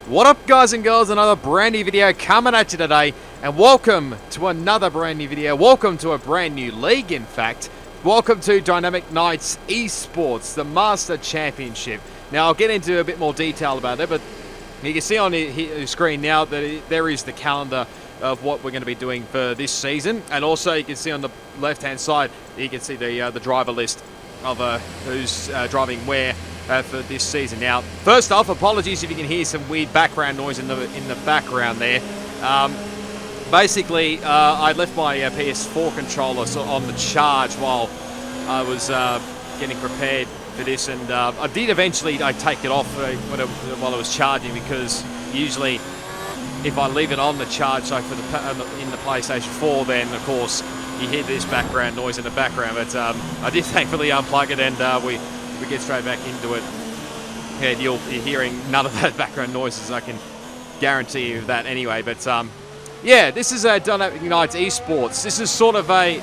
What up, guys and girls? Another brand new video coming at you today, and welcome to another brand new video. Welcome to a brand new league, in fact. Welcome to Dynamic Knights Esports, the Master Championship. Now, I'll get into a bit more detail about it, but you can see on the screen now that there is the calendar of what we're going to be doing for this season, and also you can see on the left-hand side, you can see the driver list of who's driving where for this season. Now, first off, apologies if you can hear some weird background noise in the background there. Basically, I left my PS4 controller on the charge while I was getting prepared for this, and I did eventually take it off while I was charging, because usually if I leave it on the charge, so for in the PlayStation 4, then of course you hear this background noise in the background. But I did thankfully unplug it, and we get straight back into it. And you're hearing none of that background noises, I can guarantee you that anyway. But yeah, this is a Dynamic Knights Esports. This is sort of it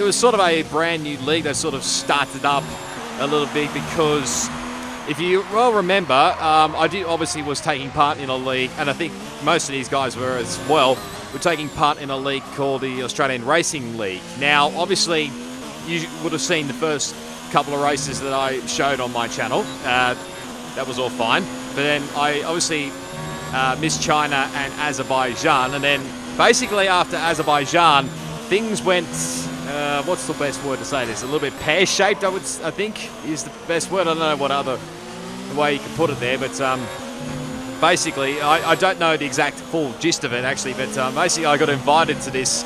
was sort of a brand new league that sort of started up a little bit, because if you well remember, I obviously was taking part in a league, and I think most of these guys were as well. We're taking part in a league called the Australian Racing League. Now, obviously, you would have seen the first couple of races that I showed on my channel. That was all fine. But then I obviously missed China and Azerbaijan, and then basically after Azerbaijan, things went, what's the best word to say this? A little bit pear-shaped, I think, is the best word. I don't know what other way you can put it there, but basically, I don't know the exact full gist of it, actually, but basically I got invited to this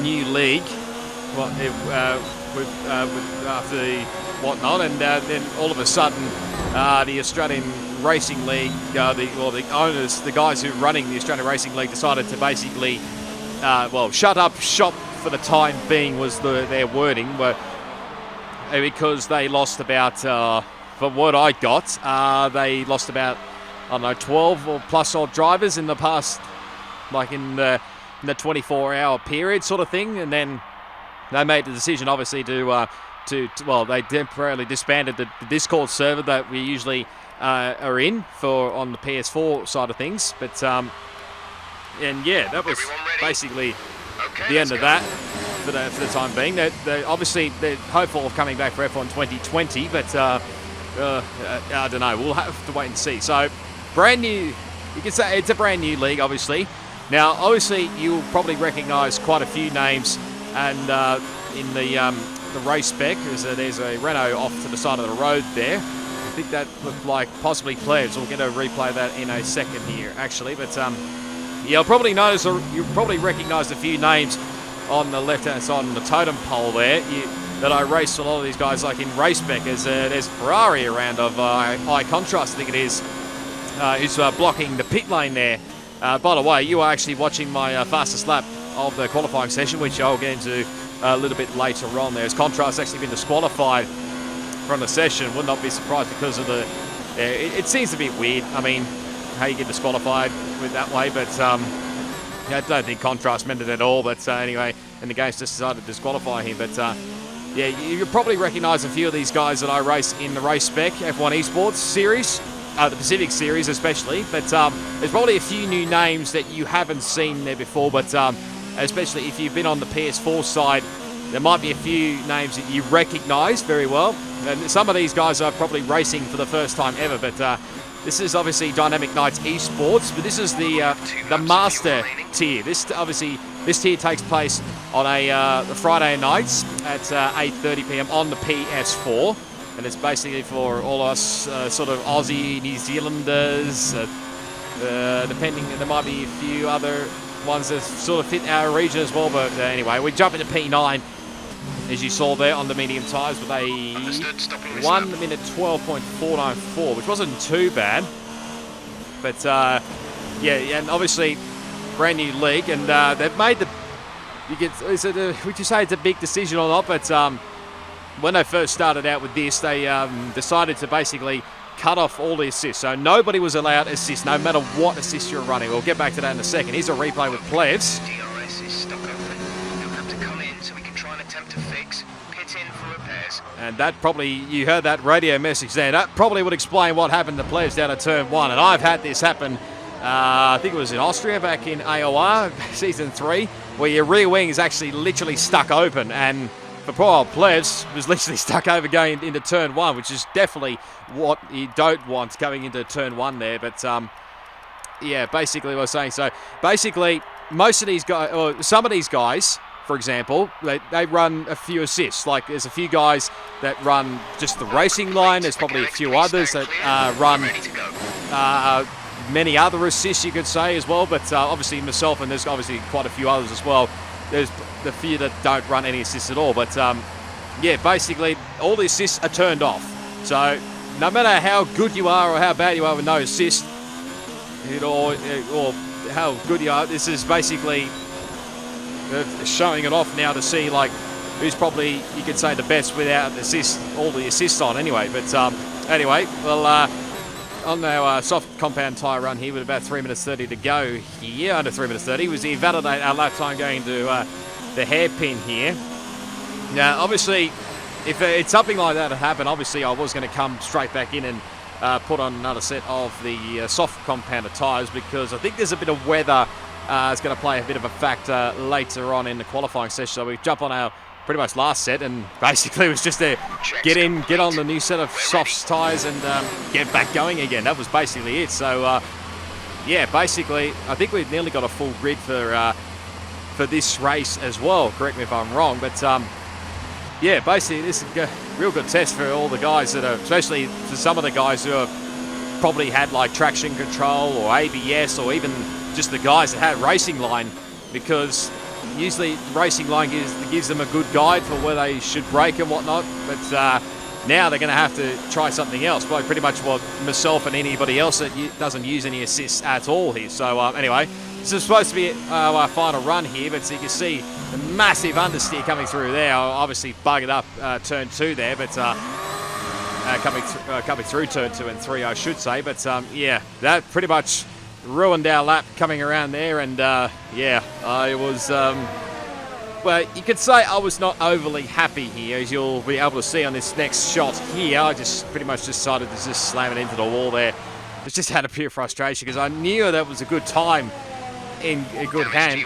new league after the whatnot, and then all of a sudden, the Australian Racing League, the owners, the guys who are running the Australian Racing League, decided to basically, shut up shop for the time being, was their wording, because they lost about, from what I got, they lost about, I don't know, 12 or plus odd drivers in the past, like in the 24-hour period sort of thing, and then they made the decision, obviously, they temporarily disbanded the Discord server that we usually are in on the PS4 side of things. But and yeah, that was basically the end of that for the time being. They're obviously hopeful of coming back for F1 2020, but I don't know. We'll have to wait and see. So, brand new. You can say it's a brand new league, obviously. Now, obviously, you'll probably recognise quite a few names. And in the race spec, there's a Renault off to the side of the road there. I think that looked like possibly Plebs. We'll get a replay of that in a second here, actually. But you'll probably notice, or you'll probably recognise a few names on the left-hand side on the totem pole there that I raced a lot of these guys, like in race spec. There's Ferrari around of high contrast, I think it is, who's blocking the pit lane there. By the way, you are actually watching my fastest lap of the qualifying session, which I'll get into a little bit later on. There's Contrast actually been disqualified from the session. Would not be surprised because of it seems a bit weird. I mean, how you get disqualified with that way, but I don't think Contrast meant it at all. But anyway, and the game's just decided to disqualify him. But yeah, you'll probably recognise a few of these guys that I race in the race spec F1 Esports series. The Pacific Series especially, but there's probably a few new names that you haven't seen there before, but especially if you've been on the PS4 side, there might be a few names that you recognise very well, and some of these guys are probably racing for the first time ever, but this is obviously Dynamic Knights Esports, but this is the Master tier. This tier takes place on the Friday nights at 8:30 PM on the PS4. And it's basically for all us sort of Aussie, New Zealanders, depending, there might be a few other ones that sort of fit our region as well. But anyway, we jump into P9, as you saw there, on the medium tyres with a 1 minute 12.494, which wasn't too bad. But yeah, and obviously, brand new league, and they've made would you say it's a big decision or not? But when they first started out with this, they decided to basically cut off all the assists. So nobody was allowed assists, no matter what assist you're running. We'll get back to that in a second. Here's a replay with Plebs. DRS is stuck open. You'll have to come in so we can try and attempt to fix. Pit in for repairs. And that probably, you heard that radio message there. That probably would explain what happened to players down at turn 1. And I've had this happen, I think it was in Austria back in AOR, Season 3, where your rear wing is actually literally stuck open. And for poor old plebs, was literally stuck over going into turn 1, which is definitely what you don't want going into turn 1 there. But yeah, basically what I was saying. So basically, most of these guys, or some of these guys, for example, they run a few assists. Like there's a few guys that run just the racing line. There's probably a few others that run many other assists, you could say, as well. But obviously myself, and there's obviously quite a few others as well. There's the few that don't run any assists at all. But yeah, basically all the assists are turned off. So no matter how good you are or how bad you are with no assist, or how good you are, this is basically showing it off now to see like who's probably, you could say, the best without all the assists on anyway. But anyway, well, on our soft compound tyre run here with about 3 minutes 30 to go here, under 3 minutes 30, was the invalidate our lap time going to the hairpin here. Now, obviously, if it's something like that had happened, obviously I was going to come straight back in and put on another set of the soft compounded tyres, because I think there's a bit of weather is going to play a bit of a factor later on in the qualifying session. So we jump on our pretty much last set, and basically it was just to get on the new set of softs tyres and get back going again. That was basically it. So yeah, basically I think we've nearly got a full grid for this race as well. Correct me if I'm wrong, but yeah, basically this is a real good test for all the guys that are, especially for some of the guys who have probably had like traction control or ABS, or even just the guys that had racing line, because usually racing line gives them a good guide for where they should brake and whatnot. But now they're going to have to try something else, probably pretty much what myself and anybody else that doesn't use any assists at all here. So anyway, this is supposed to be our final run here, but so you can see the massive understeer coming through there. I obviously buggered up turn 2 there, but coming through turn 2 and 3, I should say. But yeah, that pretty much ruined our lap coming around there. And yeah, I was well, you could say I was not overly happy here, as you'll be able to see on this next shot here. I just pretty much decided to just slam it into the wall there. It just had a pure frustration, because I knew that was a good time in a good hand.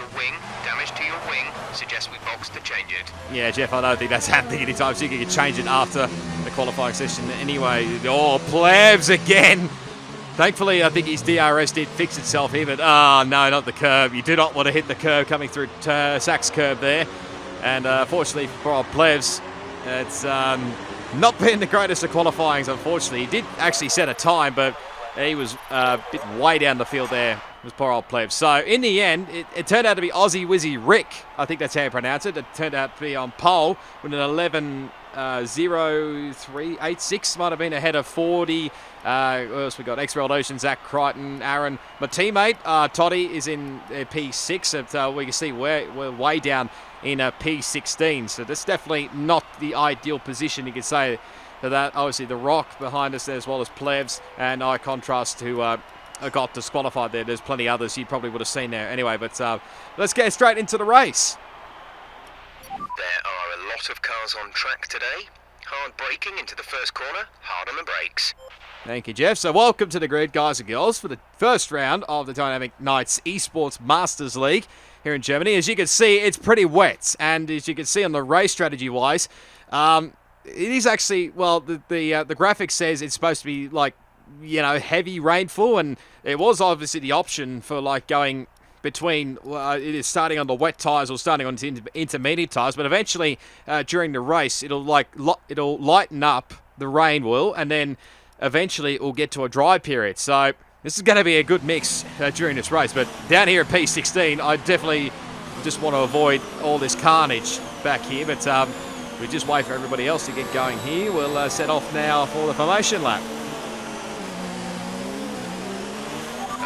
Damage to your wing. Suggest we box to change it. Yeah, Jeff, I don't think that's happening anytime soon. You can change it after the qualifying session anyway. Oh, plebs again. Thankfully, I think his DRS did fix itself here, but no, not the curb. You do not want to hit the curb coming through Sack's curb there. And fortunately for our plebs, it's not been the greatest of qualifyings, unfortunately. He did actually set a time, but he was a bit way down the field there. It was poor old plebs. So in the end, it turned out to be Aussie Wizzy Rick. I think that's how you pronounce it. It turned out to be on pole with an 11.0386. Might have been ahead of 40. What else we got? X-World Ocean, Zach Crichton, Aaron. My teammate, Toddy, is in P6. We can see we're way down in P16. So that's definitely not the ideal position, you could say. For that, obviously the rock behind us there, as well as plebs, and I contrast to got disqualified there. There's plenty others you probably would have seen there anyway, but let's get straight into the race. There are a lot of cars on track today. Hard braking into the first corner, hard on the brakes. Thank you, Jeff. So welcome to the grid, guys and girls, for the first round of the Dynamic Knights Esports Masters League here in Germany. As you can see, it's pretty wet, and as you can see on the race strategy-wise, it is actually, well, the graphic says it's supposed to be like, you know, heavy rainfall, and it was obviously the option for like going between it is starting on the wet tyres or starting on intermediate tyres, but eventually during the race it'll lighten up, the rain will, and then eventually it will get to a dry period. So this is going to be a good mix during this race. But down here at P16, I definitely just want to avoid all this carnage back here, but we just wait for everybody else to get going here. We'll set off now for the formation lap.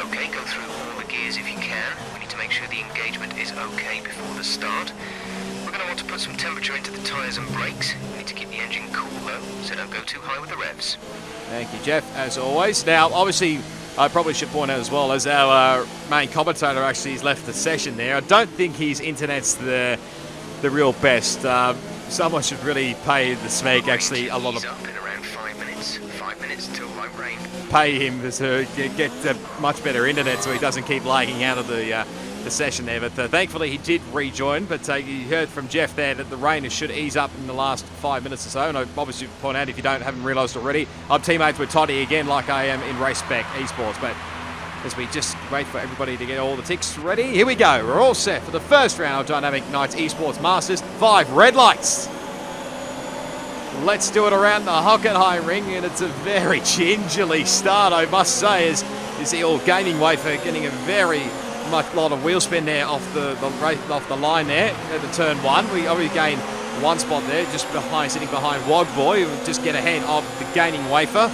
Okay, go through all the gears if you can. We need to make sure the engagement is okay before the start. We're going to want to put some temperature into the tyres and brakes. We need to keep the engine cool though, so don't go too high with the revs. Thank you, Jeff, as always. Now, obviously, I probably should point out as well, as our main commentator actually has left the session there, I don't think his internet's the real best. someone should really pay the Smeg actually a lot of... He's up in around 5 minutes. 5 minutes till light rain. Pay him to get much better internet so he doesn't keep lagging out of the session there. But thankfully he did rejoin. But you heard from Jeff there that the rain should ease up in the last 5 minutes or so. And I obviously point out, if you haven't realised already, I'm teammates with Toddy again, like I am in Raceback Esports. But as we just wait for everybody to get all the ticks ready, here we go. We're all set for the first round of Dynamic Nights Esports Masters. 5 red lights. Let's do it around the Hockenheim ring, and it's a very gingerly start, I must say, as you see all Gaming Wafer getting a very lot of wheel spin there off the line there at the turn 1. We already gained 1 spot there, just sitting behind Wogboy. We'll just get ahead of the Gaming Wafer.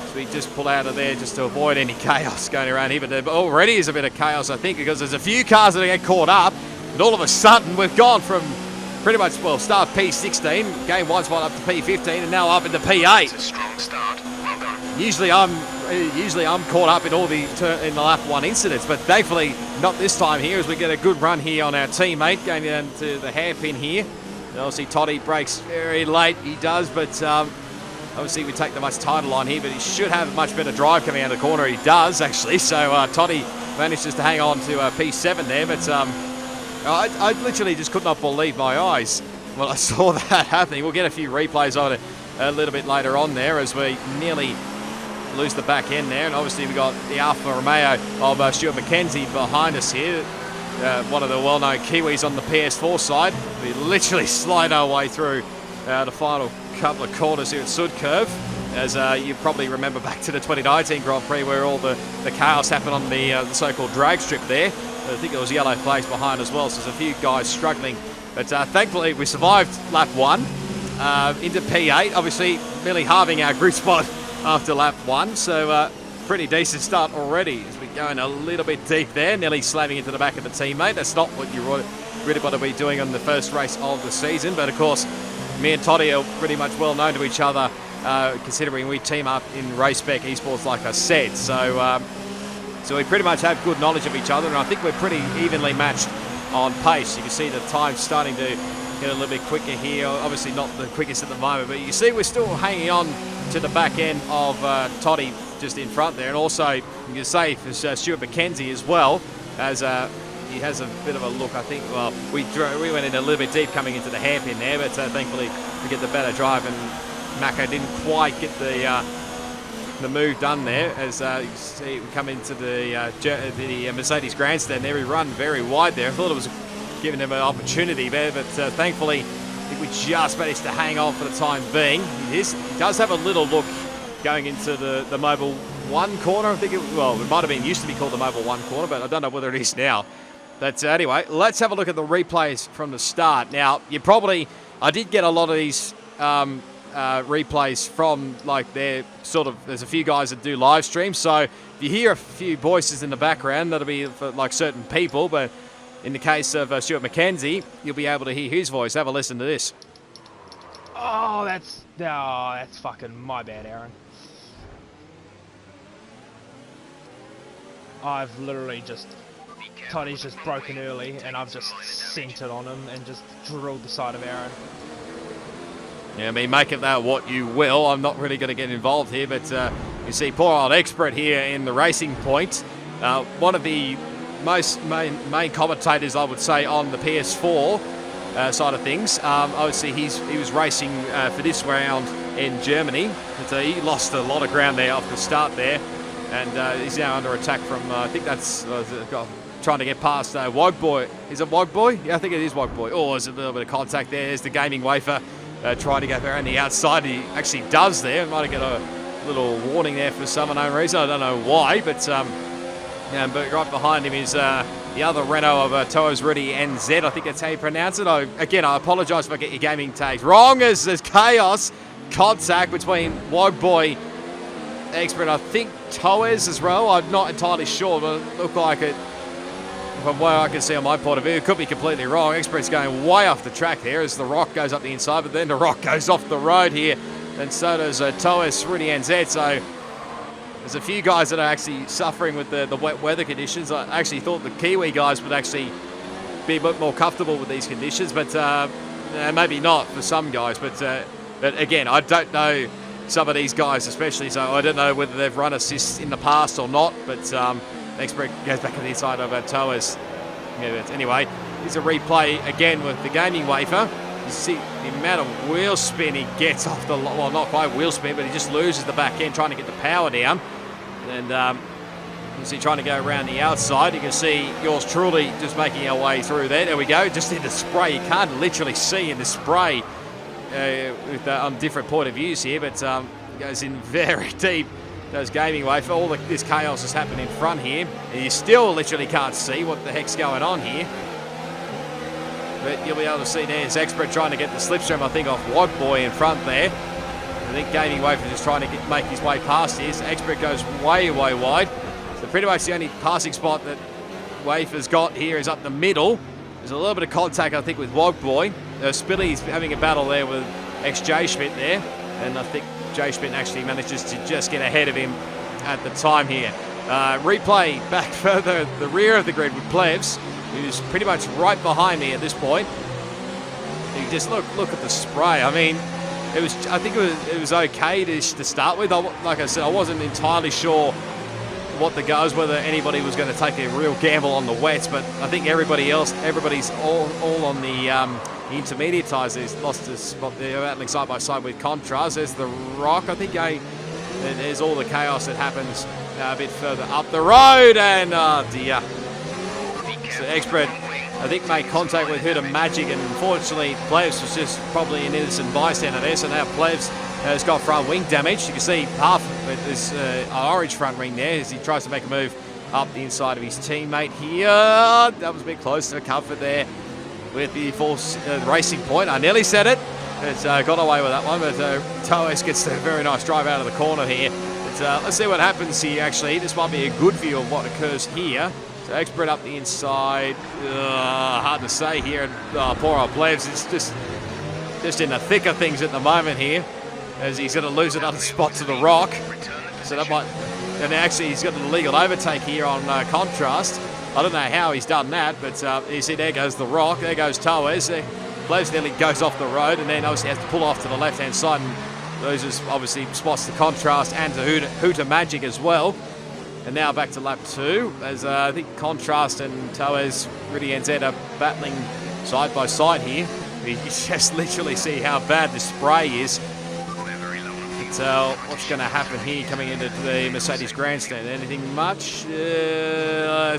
So we just pull out of there just to avoid any chaos going around here. But there already is a bit of chaos, I think, because there's a few cars that get caught up, and all of a sudden we've gone from pretty much, well, start P16, gained 1 spot up to P15, and now up into P8. It's a strong start. Well done. Usually I'm caught up in all the lap 1 incidents, but thankfully not this time here, as we get a good run here on our teammate going down to the hairpin here. And obviously Toddy brakes very late, he does, but obviously we take the much tighter line here, but he should have a much better drive coming out of the corner. He does actually, so Toddy manages to hang on to P7 there, but I literally just could not believe my eyes when I saw that happening. We'll get a few replays on it a little bit later on there, as we nearly lose the back end there. And obviously we've got the Alfa Romeo of Stuart McKenzie behind us here. One of the well-known Kiwis on the PS4 side. We literally slide our way through the final couple of corners here at Sud Curve. As you probably remember back to the 2019 Grand Prix, where all the chaos happened on the so-called drag strip there. I think there was yellow flags behind as well, so there's a few guys struggling. But thankfully we survived lap 1 into P8, obviously nearly halving our group spot after lap 1. So pretty decent start already, as we're going a little bit deep there, nearly slamming into the back of the teammate. That's not what you really want to be doing on the first race of the season. But of course, me and Toddy are pretty much well known to each other, considering we team up in Raceback Esports, like I said. So we pretty much have good knowledge of each other, and I think we're pretty evenly matched on pace. You can see the time starting to get a little bit quicker here. Obviously not the quickest at the moment, but you see we're still hanging on to the back end of Toddy just in front there. And also, you can say for Stuart McKenzie as well, as he has a bit of a look. I think, well, we went in a little bit deep coming into the hairpin there, but thankfully we get the better drive, and Mako didn't quite get the move done there. As you see, we come into the Mercedes grandstand there. We run very wide there. I thought it was giving him an opportunity there, but thankfully I think we just managed to hang on for the time being. He does have a little look going into the Mobile 1 corner. I think it might have been used to be called the Mobile 1 corner, but I don't know whether it is now. But anyway, let's have a look at the replays from the start. Now, I did get a lot of these replays from, like, there's a few guys that do live streams, so if you hear a few voices in the background, that'll be for like certain people. But in the case of Stuart McKenzie, you'll be able to hear his voice. Have a listen to this. Oh, that's fucking my bad, Aaron. I've literally just, Toddy's just broken early, and I've just sent it on him and just drilled the side of Aaron. Yeah, I mean, make of that what you will. I'm not really going to get involved here, but you see poor old Expert here in the Racing Point. One of the most main commentators, I would say, on the PS4 side of things. Obviously, he was racing for this round in Germany, but he lost a lot of ground there off the start there, and he's now under attack from, I think that's trying to get past Wogboy. Is it Wogboy? Yeah, I think it is Wogboy. Oh, there's a little bit of contact there. There's the Gaming Wafer. Trying to go around the outside. He actually does there. Might have got a little warning there for some unknown reason. I don't know why, but but right behind him is the other Renault of Toa's Rudy NZ. I think that's how you pronounce it. I apologise if I get your gaming tags wrong, as there's chaos. Contact between Wogboy, Expert, I think Toes as well. I'm not entirely sure, but it looked like it. From what I can see on my point of view, it could be completely wrong. Expert's going way off the track there as the rock goes up the inside, but then the rock goes off the road here, and so does Toes Rudy NZ. So there's a few guys that are actually suffering with the wet weather conditions. I actually thought the Kiwi guys would actually be a bit more comfortable with these conditions, but maybe not for some guys, but again, I don't know some of these guys especially, so I don't know whether they've run assists in the past or not, but Expert goes back on the inside of Toas. Yeah, but anyway, here's a replay again with the gaming wafer. You see the amount of wheel spin he gets off the, well, not quite wheel spin, but he just loses the back end trying to get the power down. And you see trying to go around the outside. You can see yours truly just making our way through there. There we go, just in the spray. You can't literally see in the spray on different point of views here, but goes in very deep. Those gaming wafer, all this chaos has happened in front here. And you still literally can't see what the heck's going on here. But you'll be able to see there's Expert trying to get the slipstream, I think, off Wadboy in front there. I think Gaming Wafer just trying to make his way past here. So Expert goes way, way wide. So pretty much the only passing spot that Wafer's got here is up the middle. There's a little bit of contact, I think, with Wadboy. Spilly's having a battle there with ex-J Schmidt there. And I think J Schmidt actually manages to just get ahead of him at the time here. Replay back further the rear of the grid with Plebs, who's pretty much right behind me at this point. You just look at the spray. I mean, I think it was okay to start with. Like I said, I wasn't entirely sure what the goes, whether anybody was going to take a real gamble on the wets, but I think everybody's all on the intermediate tires. There's lost a spot there, battling side by side with Contrast. There's the rock, I think. There's all the chaos that happens a bit further up the road, and oh dear. So Expert, I think, made contact with Huda Magic, and unfortunately Plebs was just probably an innocent bystander there. So now Plebs has got front wing damage. You can see half of this orange front wing there as he tries to make a move up the inside of his teammate here. That was a bit close to comfort there with the false racing point. I nearly said it. It's got away with that one, but Toes gets a very nice drive out of the corner here. But let's see what happens here, actually. This might be a good view of what occurs here. So Expert up the inside. Hard to say here. Poor old Plebs. It's just in the thick of things at the moment here, as he's going to lose another spot to the rock. So that might... And actually he's got an illegal overtake here on Contrast. I don't know how he's done that, but you see there goes the rock. There goes Toes. Plebs nearly goes off the road, and then obviously has to pull off to the left-hand side and loses obviously spots to Contrast and to Huta Magic as well. And now back to lap 2, as I think Contrast and Toes really ends up battling side by side here. You just literally see how bad the spray is. But what's going to happen here coming into the Mercedes Grandstand? Anything much?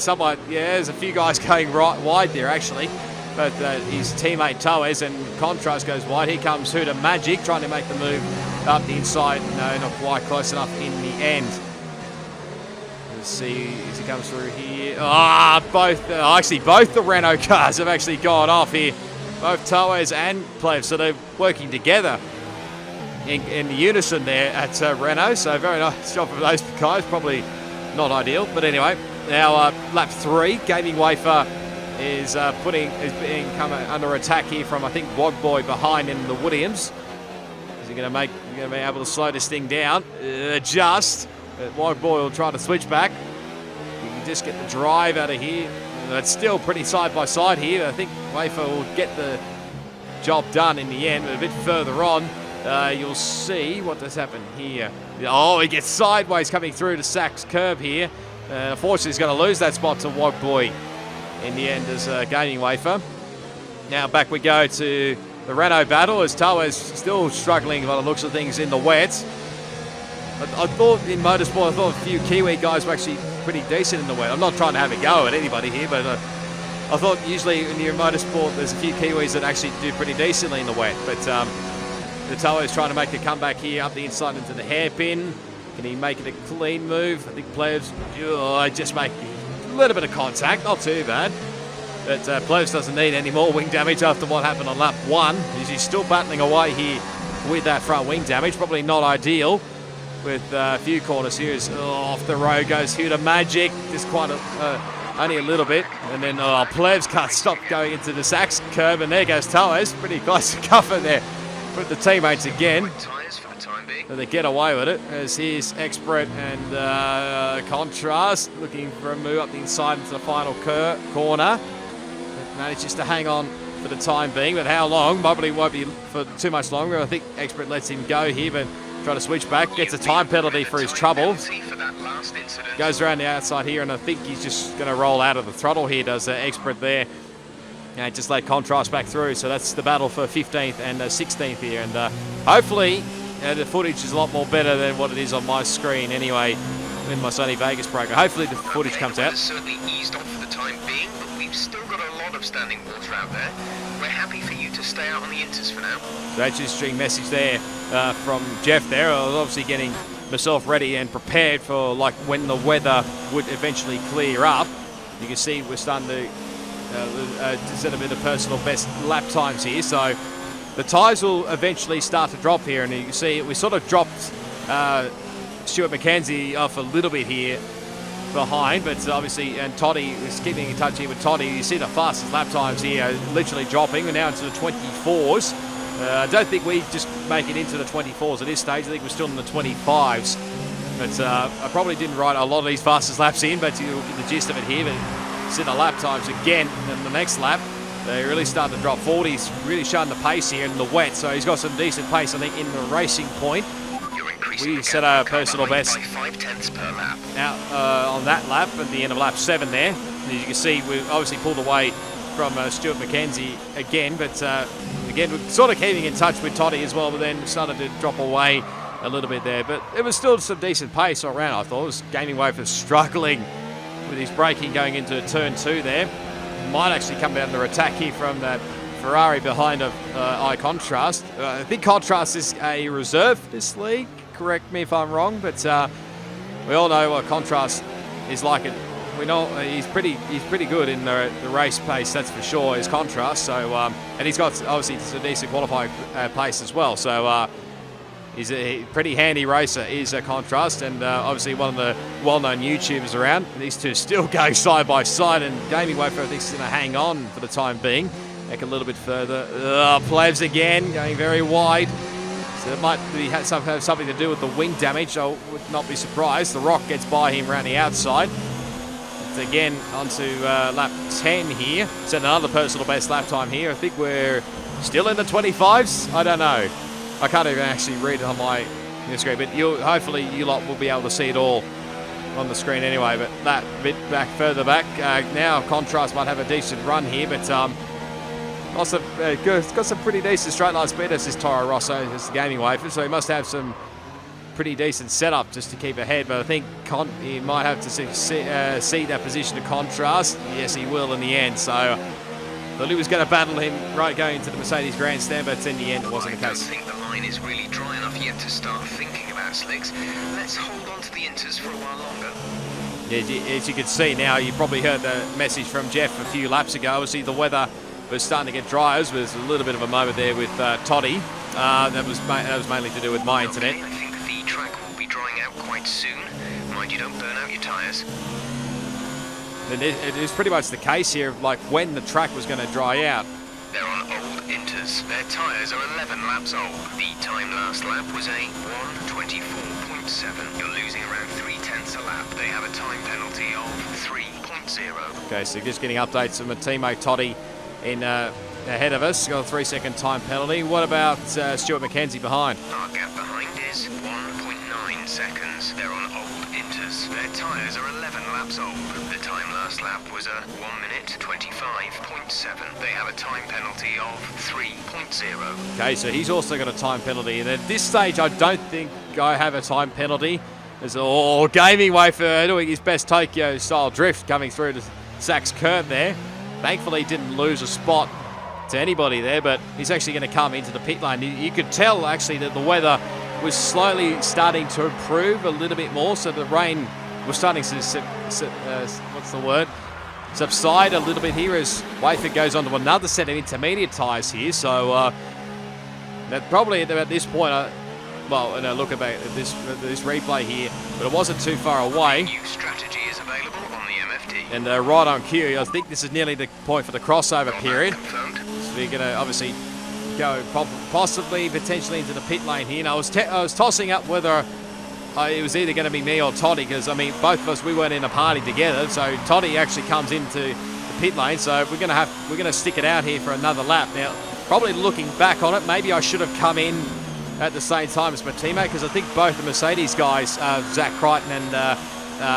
Somewhat, yeah, there's a few guys going right wide there actually. But his teammate Toes and Contrast goes wide. Here comes Huda Magic trying to make the move up the inside. No, not quite close enough in the end. Let's see as he comes through here. Actually both the Renault cars have actually gone off here. Both Toes and Plebs, so they're working together in unison there at Renault. So very nice job for those guys. Probably not ideal, but anyway. Now lap 3, Gaming Wafer is being come under attack here from, I think, Wadboy behind in the Williams. Is he going to be able to slow this thing down? Wadboy will try to switch back. You can just get the drive out of here. It's still pretty side by side here. I think Wafer will get the job done in the end, but a bit further on, you'll see what does happen here. Oh, he gets sideways coming through to Sachs curb here. Unfortunately, he's going to lose that spot to Wadboy in the end as Gaming Wafer. Now back we go to the Renault battle as Toes still struggling by the looks of things in the wet. I thought in motorsport, a few Kiwi guys were actually pretty decent in the wet. I'm not trying to have a go at anybody here, but I thought usually in your motorsport there's a few Kiwis that actually do pretty decently in the wet. But the Toes trying to make a comeback here up the inside into the hairpin. Can he make it a clean move? I think Plebs just make a little bit of contact, not too bad. But Plebs doesn't need any more wing damage after what happened on lap 1. He's still battling away here with that front wing damage. Probably not ideal with a few corners here. Off the road goes Huda Magic, just quite only a little bit. And then Plebs can't stop going into the Sachs curb, and there goes Toes. Pretty close to cover there with the teammates again. So they get away with it as here's Expert and Contrast looking for a move up the inside into the final corner. It manages to hang on for the time being, but how long? Probably won't be for too much longer. I think Expert lets him go here, but try to switch back, gets a time penalty for his trouble. Goes around the outside here, and I think he's just going to roll out of the throttle here, does Expert there. And just let Contrast back through. So that's the battle for 15th and 16th here, and hopefully the footage is a lot more better than what it is on my screen anyway in my Sony Vegas program. Hopefully the footage comes out. Certainly eased off for the time being, but we've still got a lot of standing water out there. We're happy for you to stay out on the inters for now. So that's just a message there from Jeff there. I was obviously getting myself ready and prepared for like when the weather would eventually clear up. You can see we're starting to set a bit of personal best lap times here. So the tyres will eventually start to drop here, and you can see we sort of dropped Stuart McKenzie off a little bit here behind, but obviously, and Toddy is keeping in touch here with Toddy. You see the fastest lap times here literally dropping. We're now into the 24s. I don't think we just make it into the 24s at this stage. I think we're still in the 25s. But I probably didn't write a lot of these fastest laps in, but you'll get the gist of it here. But see the lap times again in the next lap. They really start to drop forward. He's really showing the pace here in the wet, so he's got some decent pace, I think, in the racing point. We set our personal best now on that lap at the end of lap 7 there. And as you can see, we obviously pulled away from Stuart McKenzie again, but again, we're sort of keeping in touch with Toddy as well, but then started to drop away a little bit there. But it was still some decent pace all around, I thought. It was Gaming Wafer struggling with his braking going into turn 2 there. Might actually come under attack here from that Ferrari behind of iContrast. I think Contrast is a reserve this league. Correct me if I'm wrong, but we all know what Contrast is like. We know he's pretty good in the race pace, that's for sure. His Contrast, so and he's got obviously a decent qualifying pace as well. So he's a pretty handy racer. Is a Contrast, and obviously one of the well-known YouTubers around. And these two still go side by side, and Gaming Wafer I think is going to hang on for the time being. Back a little bit further. Plebs again going very wide. So it might have something to do with the wind damage. I would not be surprised. The Rock gets by him around the outside. It's again onto lap 10 here. Set another personal best lap time here. I think we're still in the 25s. I don't know. I can't even actually read it on my screen, but hopefully you lot will be able to see it all on the screen anyway. But that bit back further back. Now Contrast might have a decent run here, but also, it's got some pretty decent straight line speed as this Toro Rosso, as the Gaming Wafer, so he must have some pretty decent setup just to keep ahead. But I think he might have to see that position to Contrast. Yes, he will in the end. So I thought he was going to battle him right going into the Mercedes Grandstand, but in the end it wasn't the case. I don't think the line is really dry enough yet to start thinking about slicks. Let's hold on to the inters for a while longer. Yeah, as you can see now, you probably heard the message from Jeff a few laps ago. Obviously the weather was starting to get dry. There was a little bit of a moment there with Toddy. That was mainly to do with my internet. I think the track will be drying out quite soon. Mind you don't burn out your tyres. And it is pretty much the case here of like when the track was going to dry out. They're on old inters. Their tyres are 11 laps old. The time last lap was a 1:24.7. You're losing around 3/10 a lap. They have a time penalty of 3.0. Okay, so just getting updates from a teammate Toddy in ahead of us. Got a 3-second time penalty. What about Stuart McKenzie behind? Our gap behind is 1.9 seconds. They're on old inters. Their tyres are 11 laps old. The time last lap was a 1:25.7. They have a time penalty of 3.0. Okay, so he's also got a time penalty. And at this stage, I don't think I have a time penalty. There's Gaming Wafer doing his best Tokyo-style drift coming through to Zach's curb there. Thankfully, he didn't lose a spot to anybody there, but he's actually going to come into the pit lane. You could tell, actually, that the weather was slowly starting to improve a little bit more, so the rain was starting to, subside a little bit here as Wafer goes on to another set of intermediate tyres here. So that probably at this point, look about this replay here, but it wasn't too far away. New strategy is available on the MFD. And right on cue, I think this is nearly the point for the crossover period. So we're going to obviously go potentially into the pit lane here. And I was tossing up whether it was either going to be me or Toddy, because I mean both of us, we weren't in a party together. So Toddy actually comes into the pit lane, so we're gonna stick it out here for another lap. Now, probably looking back on it, maybe I should have come in at the same time as my teammate, because I think both the Mercedes guys, Zach Crichton and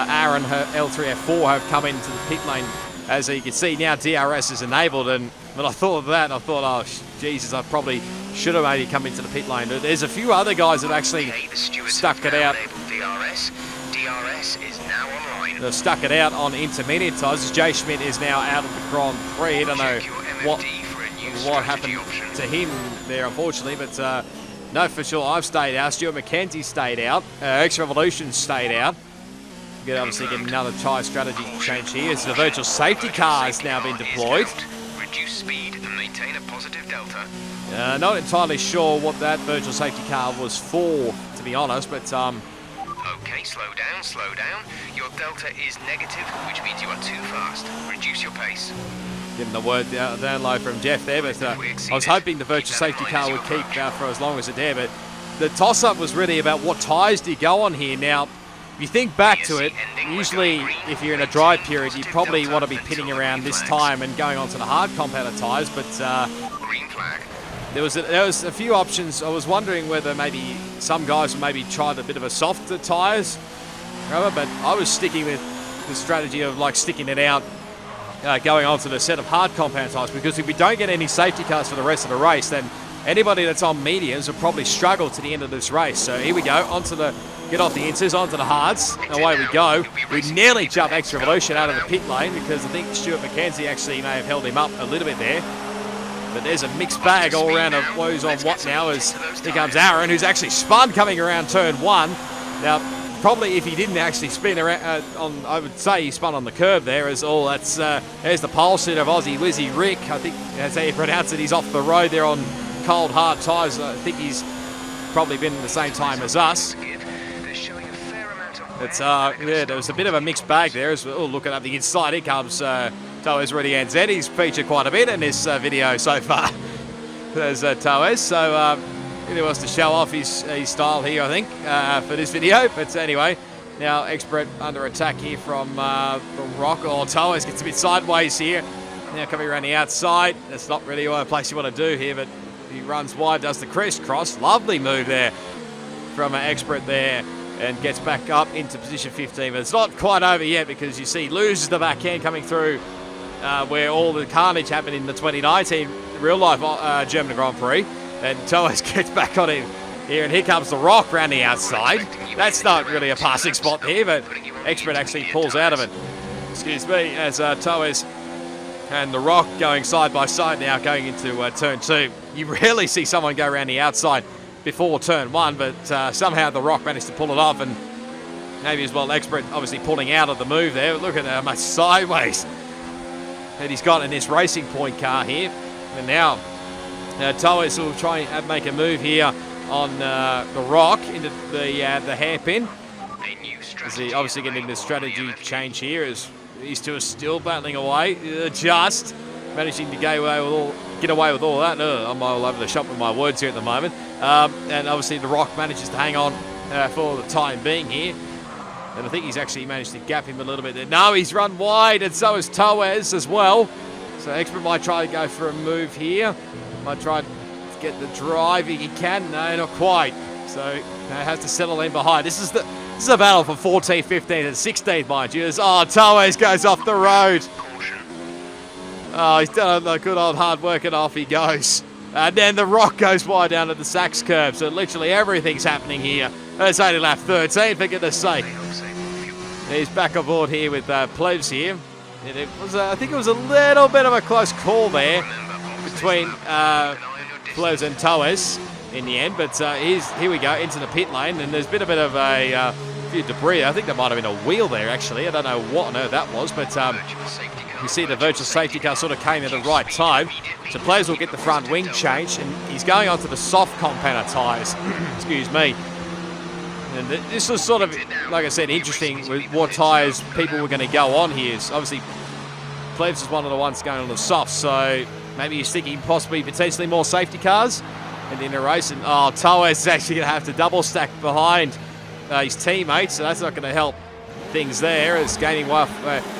Aaron L3F4, have come into the pit lane. As you can see now, DRS is enabled, and when I thought of that, I thought, oh Jesus, I probably should have maybe come into the pit lane. But there's a few other guys that actually stuck it out. DRS is now online. They've stuck it out on intermediate tyres. Jay Schmidt is now out of the Grand Prix. I don't know what happened to him there, unfortunately, but no, for sure, I've stayed out. Stuart McKenzie stayed out. X Revolution stayed out. We're obviously getting another tyre strategy change here. So the virtual safety car has now been deployed. Reduce speed and maintain a positive delta. Not entirely sure what that virtual safety car was for, to be honest, but Okay, slow down, slow down. Your delta is negative, which means you are too fast. Reduce your pace. getting the word down low from Jeff there, but I was hoping the virtual safety car would keep for as long as it did, but the toss-up was really about what tyres do you go on here. Now, if you think back to it, usually if you're in a dry period, you probably want to be pitting around this time and going on to the hard compounder tyres, but there was a few options. I was wondering whether maybe some guys would maybe tried a bit of a softer tyres, but I was sticking with the strategy of like sticking it out, going on to the set of hard compound tyres, because if we don't get any safety cars for the rest of the race, then anybody that's on mediums will probably struggle to the end of this race. So here we go, get off the inters, onto the hards, away we go. We nearly jumped X Revolution out of the pit lane because I think Stuart McKenzie actually may have held him up a little bit there. But there's a mixed bag all around of who's on what now, as here comes Aaron, who's actually spun coming around turn one. Now, probably if he didn't actually spin around, I would say he spun on the curb there, as all that's, there's the pole sitter of Aussie Wizzy Rick. I think that's how you pronounce it. He's off the road there on cold, hard tyres. I think he's probably been at the same time as us. It's, yeah, there was a bit of a mixed bag there. As we're looking up the inside, here comes Toez Rudy NZ. He's featured quite a bit in this video so far. There's Toez. So he wants to show off his style here, I think, for this video. But anyway, now Expert under attack here from Rock. Oh, Toez gets a bit sideways here. Now coming around the outside. That's not really a place you want to do here, but he runs wide, does the crisscross. Lovely move there from Expert there, and gets back up into position 15. But it's not quite over yet, because you see loses the back end coming through where all the carnage happened in the 2019 real-life German Grand Prix. And Toez gets back on him here, and here comes the Rock round the outside. That's not really a passing spot here, but Expert actually pulls out of it. Excuse me, as Toez and the Rock going side by side now, going into turn two. You rarely see someone go around the outside before turn one, but somehow the Rock managed to pull it off, and maybe as well Expert obviously pulling out of the move there. Look at how much sideways that he's got in this Racing Point car here. And now Toez will try and make a move here on the Rock into the hairpin. As he obviously getting into strategy change here, as these two are still battling away, just managing to get away with all that. I'm all over the shop with my words here at the moment. And obviously the Rock manages to hang on for the time being here. And I think he's actually managed to gap him a little bit there. No, he's run wide, and so is Toez as well. So Expert might try to go for a move here. Might try to get the drive if he can. No, not quite. So has to settle in behind. This is a battle for 14th, 15th, and 16th, mind you. Toez goes off the road. Oh, he's done a good old hard work, and off he goes. And then the Rock goes wide down at the Sachs curve. So literally everything's happening here. It's only lap 13, for goodness sake. He's back aboard here with Plebs here. And I think it was a little bit of a close call there between Plebs and Toez in the end. But here we go into the pit lane, and there's been a bit of a few debris. I think there might have been a wheel there, actually. I don't know what on earth that was, but you see the virtual safety car sort of came at the right time. So Plebs will get the front wing changed, and he's going onto the soft compounder tyres. Excuse me. And this was sort of, like I said, interesting with what tyres people were going to go on here. So obviously, Plebs is one of the ones going on the soft, so maybe he's thinking possibly potentially more safety cars in the race. And Toez is actually going to have to double stack behind his teammates, so that's not going to help things there as Gaming Wife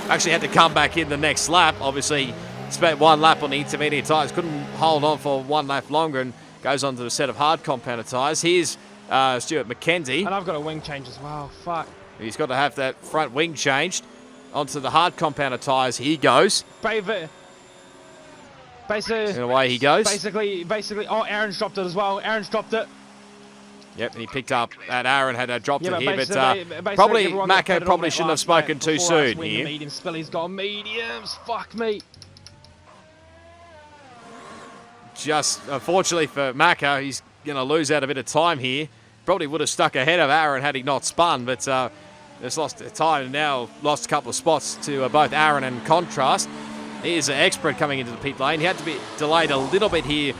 actually had to come back in the next lap. Obviously, spent one lap on the intermediate tyres, couldn't hold on for one lap longer and goes on to a set of hard compounded tyres. Here's Stuart McKenzie. And I've got a wing change as well. Fuck. He's got to have that front wing changed. Onto the hard compounded tyres he goes. Basically, and away he goes. Basically, oh, Aaron's dropped it as well. Aaron's dropped it. Yep, and he picked up that Aaron had dropped it here, but probably probably Mako probably shouldn't have spoken too soon here. Medium, Spilly's got mediums. Fuck me. Just unfortunately for Mako, he's going to lose out a bit of time here. Probably would have stuck ahead of Aaron had he not spun, but just lost time and now lost a couple of spots to both Aaron and Contrast. Here's an Expert coming into the pit lane. He had to be delayed a little bit here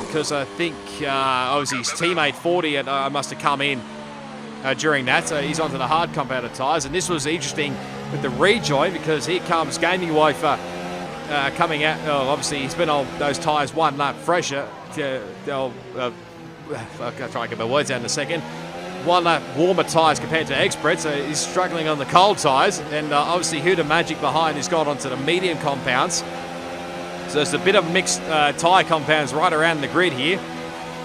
because I think obviously his teammate 40 must have come in during that. So he's onto the hard compounded tyres. And this was interesting with the rejoin because here comes Gaming Wife coming out. Obviously he's been on those tyres one lap fresher. I'll try and get my words out in a second. One lap warmer tyres compared to Expert, so he's struggling on the cold tyres. And obviously Huda Magic behind has gone onto the medium compounds. So there's a bit of mixed tyre compounds right around the grid here.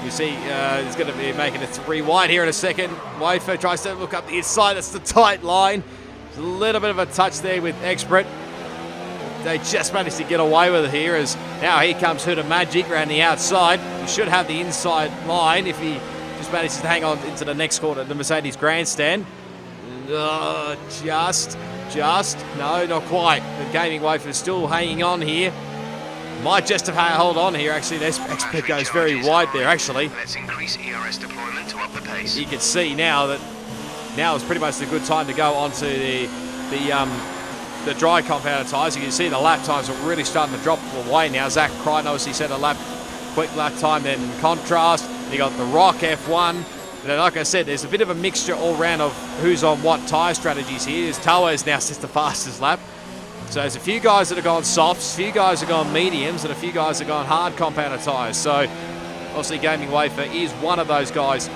You see he's going to be making it 3 wide here in a second. Wafer tries to look up the inside. That's the tight line. There's a little bit of a touch there with Expert. They just managed to get away with it here as now here comes Huda Magic around the outside. He should have the inside line if he just manages to hang on into the next corner, the Mercedes grandstand. No, not quite. The Gaming Wafer is still hanging on here. Might just have held on here, actually. This Expert goes very wide there, actually. Let's increase ERS deployment to up the pace. You can see now that now is pretty much a good time to go onto the dry compounded tyres. You can see the lap times are really starting to drop away now. Zach Crichton obviously set a quick lap time then in Contrast. You got the Rock F1. And then, like I said, there's a bit of a mixture all round of who's on what tyre strategies here. Toa is now just the fastest lap. So there's a few guys that have gone softs, a few guys have gone mediums, and a few guys have gone hard compounded tyres. So obviously Gaming Wafer is one of those guys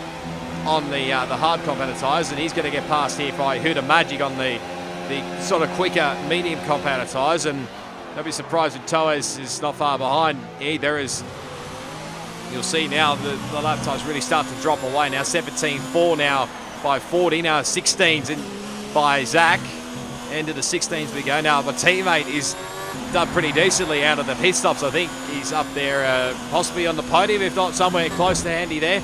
on the hard compounded tyres, and he's going to get passed here by Huda Magic on the sort of quicker medium compounded tyres. And don't be surprised if Toa is not far behind either, as you'll see now the lap times really start to drop away now. 17.4 now by 40, now 16s in by Zach. Into the 16s we go. Now my teammate is done pretty decently out of the pit stops. I think he's up there possibly on the podium, if not somewhere close to handy there.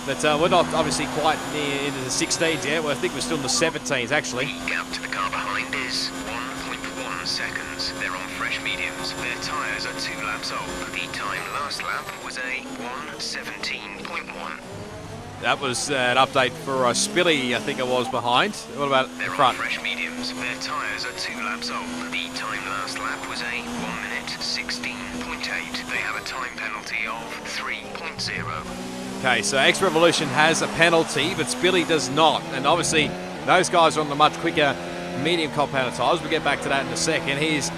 But we're not obviously quite near into the 16s yet. Well, I think we're still in the 17s actually. The gap to the car behind is 1.1 seconds. They're on fresh mediums. Their tyres are 2 laps old. The time last lap was a 1:17.1. That was an update for Spilly, I think it was behind. What about the front? Fresh mediums. Their tyres are 2 laps old. The time last lap was a 1:16.8. They have a time penalty of 3.0. Okay, so X Revolution has a penalty, but Spilly does not. And obviously, those guys are on the much quicker medium compounded tyres. We'll get back to that in a second. Here's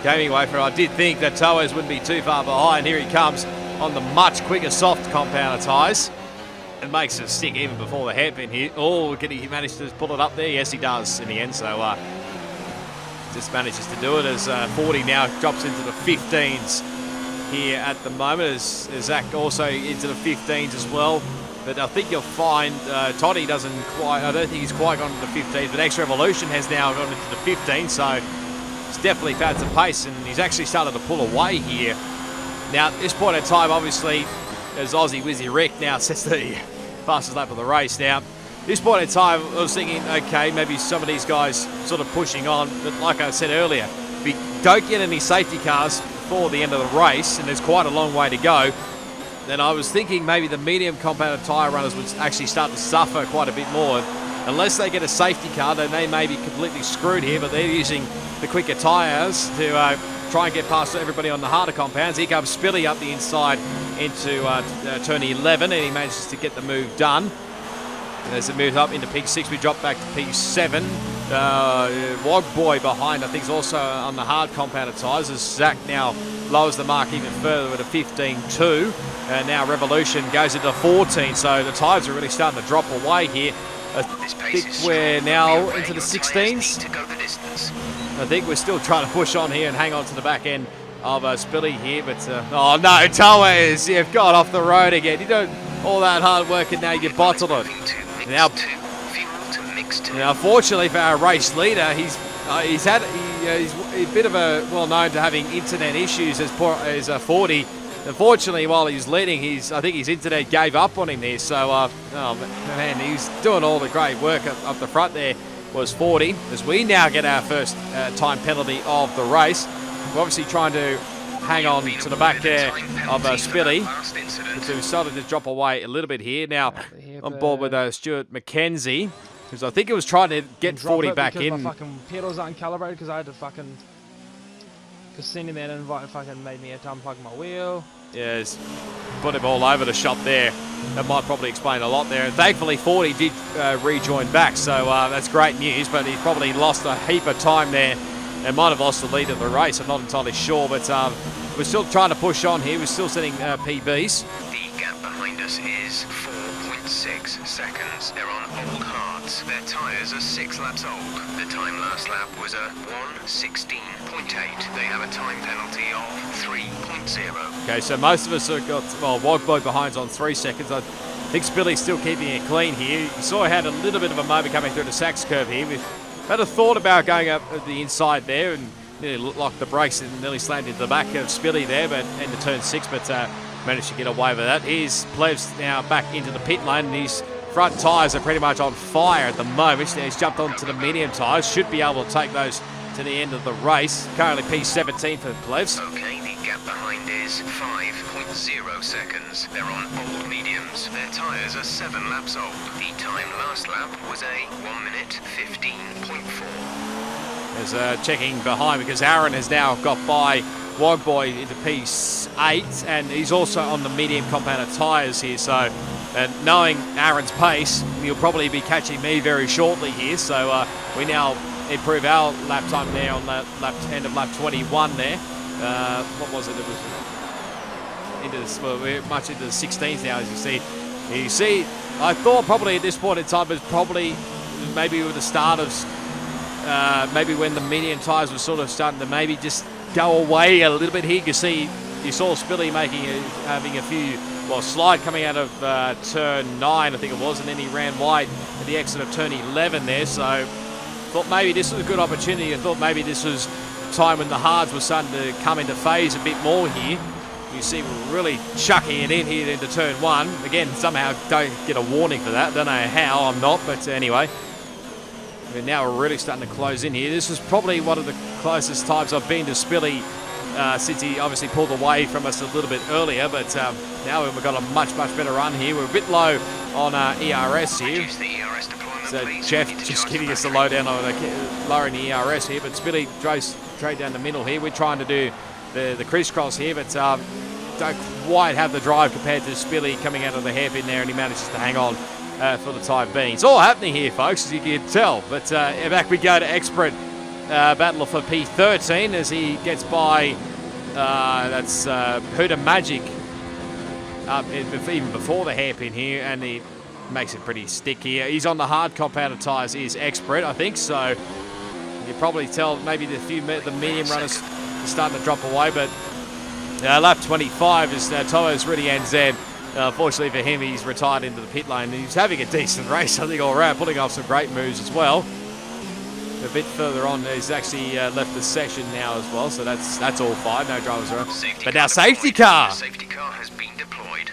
Gaming Wafer. I did think that Toas wouldn't be too far behind. Here he comes on the much quicker soft compounded tyres. And makes it stick even before the hairpin here. Oh, can he manage to pull it up there? Yes, he does in the end. So just manages to do it as 40 now drops into the 15s here at the moment. As Zach also into the 15s as well. But I think you'll find Toddy doesn't quite, I don't think he's quite gone into the 15s, but X Revolution has now gone into the 15s. So it's definitely found some pace and he's actually started to pull away here. Now, at this point in time, obviously, as Aussie Wizzy Rick now sets the fastest lap of the race. Now, at this point in time, I was thinking, okay, maybe some of these guys sort of pushing on, but like I said earlier, if we don't get any safety cars before the end of the race, and there's quite a long way to go, then I was thinking maybe the medium compounded tyre runners would actually start to suffer quite a bit more. Unless they get a safety car, then they may be completely screwed here, but they're using the quicker tyres to try and get past everybody on the harder compounds. Here comes Spilly up the inside into turn 11, and he manages to get the move done. And as it moves up into P6, we drop back to P7. Wog Boy behind, I think, is also on the hard compounded tyres, as Zach now lowers the mark even further with a 15.2. And now Revolution goes into 14, so the tyres are really starting to drop away here. think we're now into the 16s. I think we're still trying to push on here and hang on to the back end of Spilly here, but oh no, Torres, you've got off the road again. You do all that hard work and now you bottled it. Now, unfortunately for our race leader, he's a bit of a well-known to having internet issues as 40. Unfortunately, while he's leading, I think his internet gave up on him there. So, oh man, he's doing all the great work up the front there. Was 40 as we now get our first time penalty of the race. We're obviously trying to hang on to the back there of Spilly, who started to drop away a little bit here. Now on board with Stuart McKenzie, because I think he was trying to get 40 back in. My fucking pedals aren't calibrated because I had to fucking. Because sending that invite fucking made me have to unplug my wheel. Yeah, it's put him all over the shop there. That might probably explain a lot there. And thankfully, 40 did rejoin back, so that's great news. But he's probably lost a heap of time there and might have lost the lead of the race. I'm not entirely sure, but we're still trying to push on here. We're still setting PBs. The gap behind us is 4.6 seconds. They're on old hards. Their tyres are 6 laps old. The time last lap was a 1:16.8. They have a time penalty of 3.0. Okay, so most of us have got, well, Wogbo behind's on 3 seconds. I think Spilly's still keeping it clean here. You saw I had a little bit of a moment coming through the Sachs curve here. We've had a thought about going up at the inside there and nearly locked the brakes and nearly slammed into the back of Spilly there, but into turn 6, but managed to get away with that. Here's Plevs now back into the pit lane, and his front tyres are pretty much on fire at the moment. Now he's jumped onto the medium tyres, should be able to take those to the end of the race. Currently P17 for Plevs. Okay, the gap behind is 5.0 seconds. They're on old mediums. Their tyres are 7 laps old. The time last lap was a 1:15.4. There's checking behind because Aaron has now got by Wogboy into P8, and he's also on the medium compounded tyres here. So, and knowing Aaron's pace, he'll probably be catching me very shortly here. So we now improve our lap time there on the end of lap 21 there. What was it? It was into the, well, we're much into the 16s now, as you see. You see, I thought probably at this point in time was probably maybe with the start of maybe when the medium tyres were sort of starting to maybe just go away a little bit here. You see, you saw Spilly having a few, well, slide coming out of turn 9, I think it was, and then he ran wide at the exit of turn 11 there. So thought maybe this was a good opportunity. I thought maybe this was time when the hards were starting to come into phase a bit more here. You see we're really chucking it in here into turn 1. Again, somehow don't get a warning for that. Don't know how, I'm not, but anyway. And now we're really starting to close in here. This was probably one of the closest times I've been to Spilly since he obviously pulled away from us a little bit earlier, but now we've got a much better run here. We're a bit low on ERS here. So Jeff just giving us the lowdown on lowering the ERS here, but Spilly drives straight down the middle here. We're trying to do the crisscross here, but don't quite have the drive compared to Spilly coming out of the hairpin there, and he manages to hang on for the time being. It's all happening here, folks, as you can tell. But back we go to Expert battle for P13 as he gets by, that's Huda Magic even before the hairpin here, and he makes it pretty sticky. He's on the hard compounded tyres, is Expert, I think, so you probably tell maybe the medium runners are starting to drop away, but lap 25 is Toyo's Rudy NZ. Fortunately for him, he's retired into the pit lane. He's having a decent race, I think, all around, pulling off some great moves as well. A bit further on, he's actually left the session now as well, so that's all fine. No drivers around. But now safety car. Safety car has been deployed.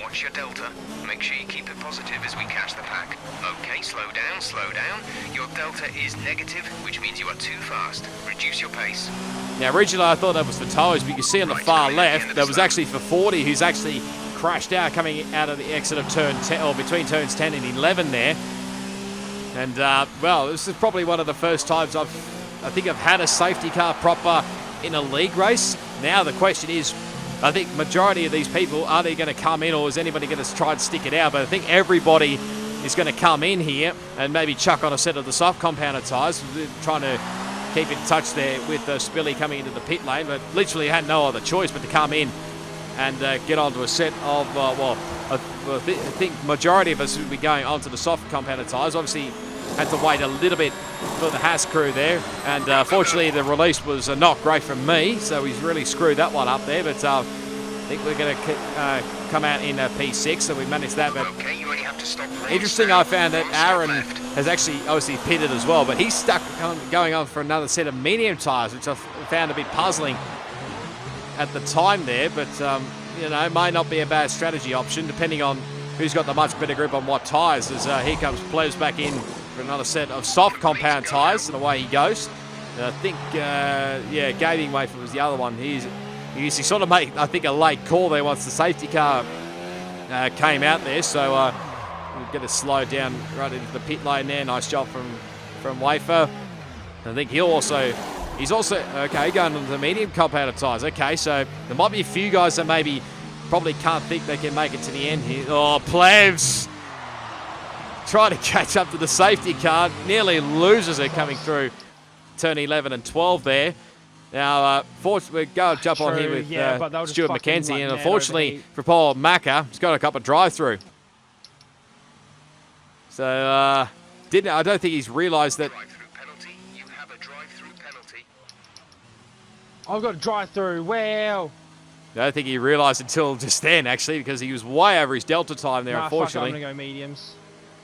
Watch your delta. Make sure you keep it positive as we catch the pack. Okay, slow down, slow down. Your delta is negative, which means you are too fast. Reduce your pace. Now, originally I thought that was for Toes, but you can see on the far left, that was actually for 40, who's actually crashed out coming out of the exit of turn 10, or between turns 10 and 11 there. And, well, this is probably one of the first times I think I've had a safety car proper in a league race. Now the question is, I think majority of these people, are they going to come in, or is anybody going to try and stick it out? But I think everybody is going to come in here and maybe chuck on a set of the soft compounded tyres, trying to keep in touch there with Spilly coming into the pit lane, but literally had no other choice but to come in and get onto a set of, I think majority of us will be going onto the soft compounded tyres. Obviously, had to wait a little bit for the Haas crew there, and fortunately the release was not great from me, so he's really screwed that one up there, but I think we're going to come out in P6, so we managed that. But Okay, you only have to stop right interesting, now. I found that One stop Aaron left. has actually obviously pitted as well, but he's stuck going on for another set of medium tyres, which I found a bit puzzling at the time there, but you know, it may not be a bad strategy option depending on who's got the much better grip on what tyres. As here comes Plebs back in for another set of soft compound tyres, and away he goes. And I think, yeah, Gaving Wafer was the other one. He sort of made, I think, a late call there once the safety car came out there, so we'll get a slow down right into the pit lane there. Nice job from Wafer. I think he's also, okay, going into the medium compounded tyres. Okay, so there might be a few guys that maybe probably can't think they can make it to the end here. Oh, Plebs trying to catch up to the safety car. Nearly loses it coming through turn 11 and 12 there. Now, we're going to jump on here with Stuart McKenzie, and unfortunately for Paul Macca, he's got a couple of drive-through. So, I don't think he's realised that. Drive-through penalty. You have a drive-through penalty. I've got a drive-through. Wow. I don't think he realised until just then, actually, because he was way over his delta time there, Nah, unfortunately. fuck it, I'm going to go mediums.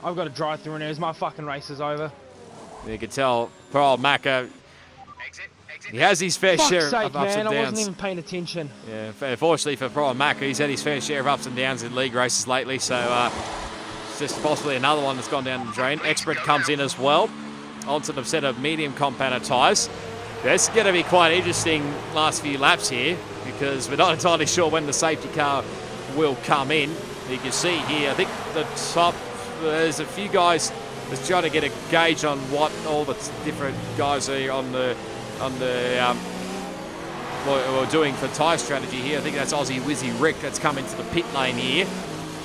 I've got a drive-through in there. My fucking race is over. You can tell Paul Macca, Exit. he has his fair share Fuck's sake, of ups man. and I downs. wasn't even paying attention. Yeah, unfortunately for Brian Macca, he's had his fair share of ups and downs in league races lately, so it's just possibly another one that's gone down the drain. Expert comes in as well, onto the set of medium compounded tyres. It's going to be quite interesting last few laps here, because we're not entirely sure when the safety car will come in. You can see here, I think the top, there's a few guys that's trying to get a gauge on what all the different guys are on the what we're doing for tyre strategy here. I think that's Aussie Wizzy Rick that's come into the pit lane here.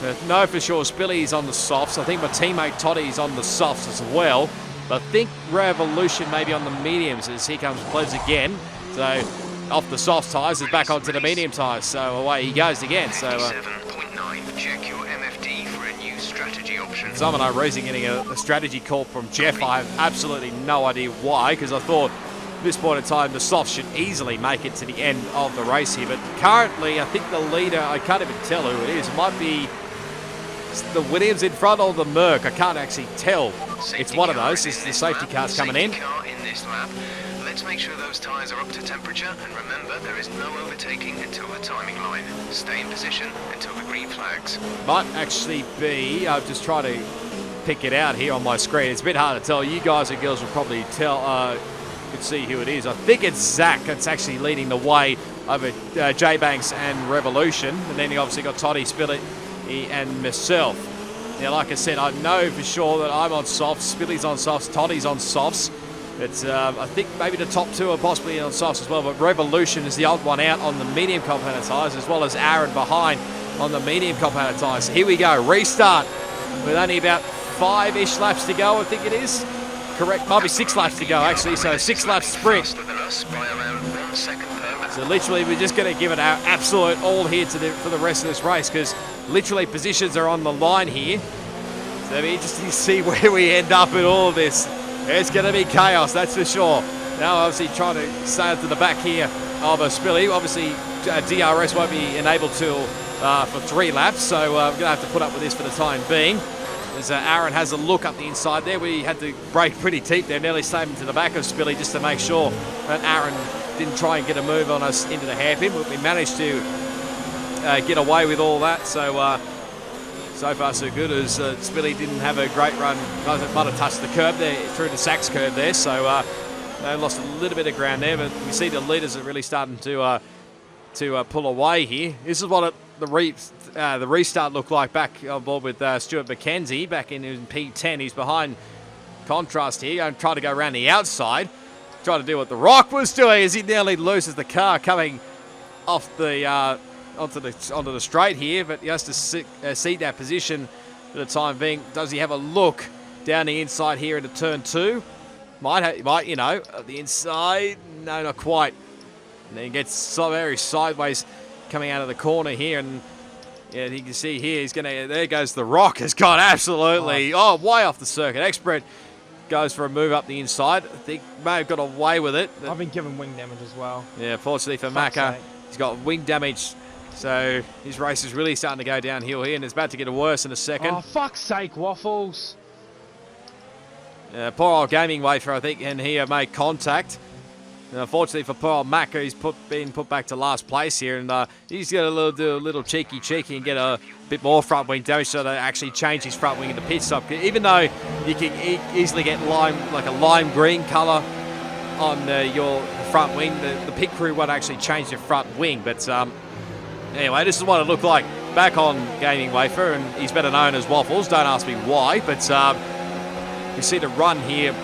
But no, for sure, Spilly's on the softs. I think my teammate Toddy's on the softs as well. But I think Revolution maybe on the mediums, as here comes Plebs again. So off the soft tyres is back onto the medium tyres. So away he goes again. So 57.9. Check your MFD for a new strategy option. Someone I'm raising getting a strategy call from Jeff. I have absolutely no idea why, because I thought at this point in time the softs should easily make it to the end of the race here. But currently I think the leader, I can't even tell who it is. It might be the Williams in front or the Merc. I can't actually tell. It's one of those. It's the safety car's coming in. Car in this lap. Let's make sure those tyres are up to temperature, and remember there is no overtaking until the timing line. Stay in position until the green flags. Might actually be, I'll just try to pick it out here on my screen. It's a bit hard to tell. You guys and girls will probably tell, you can see who it is. I think it's Zach that's actually leading the way over J-Banks and Revolution. And then you obviously got Toddy, Spilly and myself. Now, like I said, I know for sure that I'm on softs, Spilly's on softs, Toddy's on softs. It's, I think maybe the top two are possibly on softs as well, but Revolution is the odd one out on the medium compounded tyres, as well as Aaron behind on the medium compounded tyres. Here we go, restart with only about 5-ish laps to go, I think it is. Correct, might be 6 laps to go actually, so 6 laps sprint. Faster than us by around 1 second per lap. So literally we're just going to give it our absolute all here for the rest of this race, because literally positions are on the line here. So it'll be interesting to see where we end up in all of this. It's going to be chaos, that's for sure. Now obviously trying to stay to the back here of a Spilly. Obviously DRS won't be enabled to for 3 laps, so we're going to have to put up with this for the time being. As Aaron has a look up the inside there, we had to brake pretty deep there, nearly stayed into the back of Spilly just to make sure that Aaron didn't try and get a move on us into the hairpin, but we managed to get away with all that. So so far so good, as Spilly didn't have a great run. Might have touched the curb there, through the Sachs curb there, so they lost a little bit of ground there, but you see the leaders are really starting to pull away here. This is what the restart looked like back on board with Stuart McKenzie back in P10. He's behind Contrast here, and trying to go around the outside, trying to do what The Rock was doing as he nearly loses the car coming off the onto the straight here, but he has to seat that position for the time being. Does he have a look down the inside here into turn 2? Might, you know, the inside, no, not quite. And then gets so very sideways coming out of the corner here, and yeah, you can see here he's gonna. There goes the Rock. Has gone absolutely way off the circuit. Expert goes for a move up the inside. I think may have got away with it. I've been given wing damage as well. Yeah, fortunately for Macca, he's got wing damage. So his race is really starting to go downhill here, and it's about to get worse in a second. Oh, fuck's sake, Waffles. Poor old Gaming Wafer, I think, and he made contact. And unfortunately for poor old Macca, he's been put back to last place here, and he's going to do a little cheeky and get a bit more front wing damage, so they actually change his front wing in the pit stop. Even though you can easily get a lime green colour on your front wing, the pit crew won't actually change their front wing. But anyway, this is what it looked like back on Gaming Wafer, and he's better known as Waffles. Don't ask me why, but you see the run here.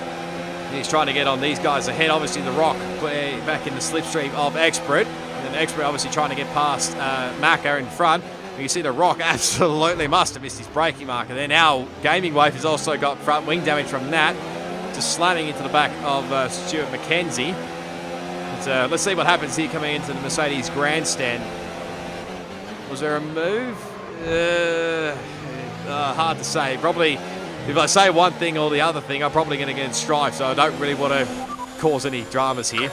He's trying to get on these guys ahead. Obviously, the Rock back in the slipstream of Expert. And Expert obviously trying to get past Macca in front. You see the Rock absolutely must have missed his braking marker there. Now, Gaming Wave has also got front wing damage from that. Just slamming into the back of Stuart McKenzie. But, let's see what happens here coming into the Mercedes grandstand. Was there a move? Hard to say. Probably, if I say one thing or the other thing, I'm probably going to get in strife, so I don't really want to cause any dramas here.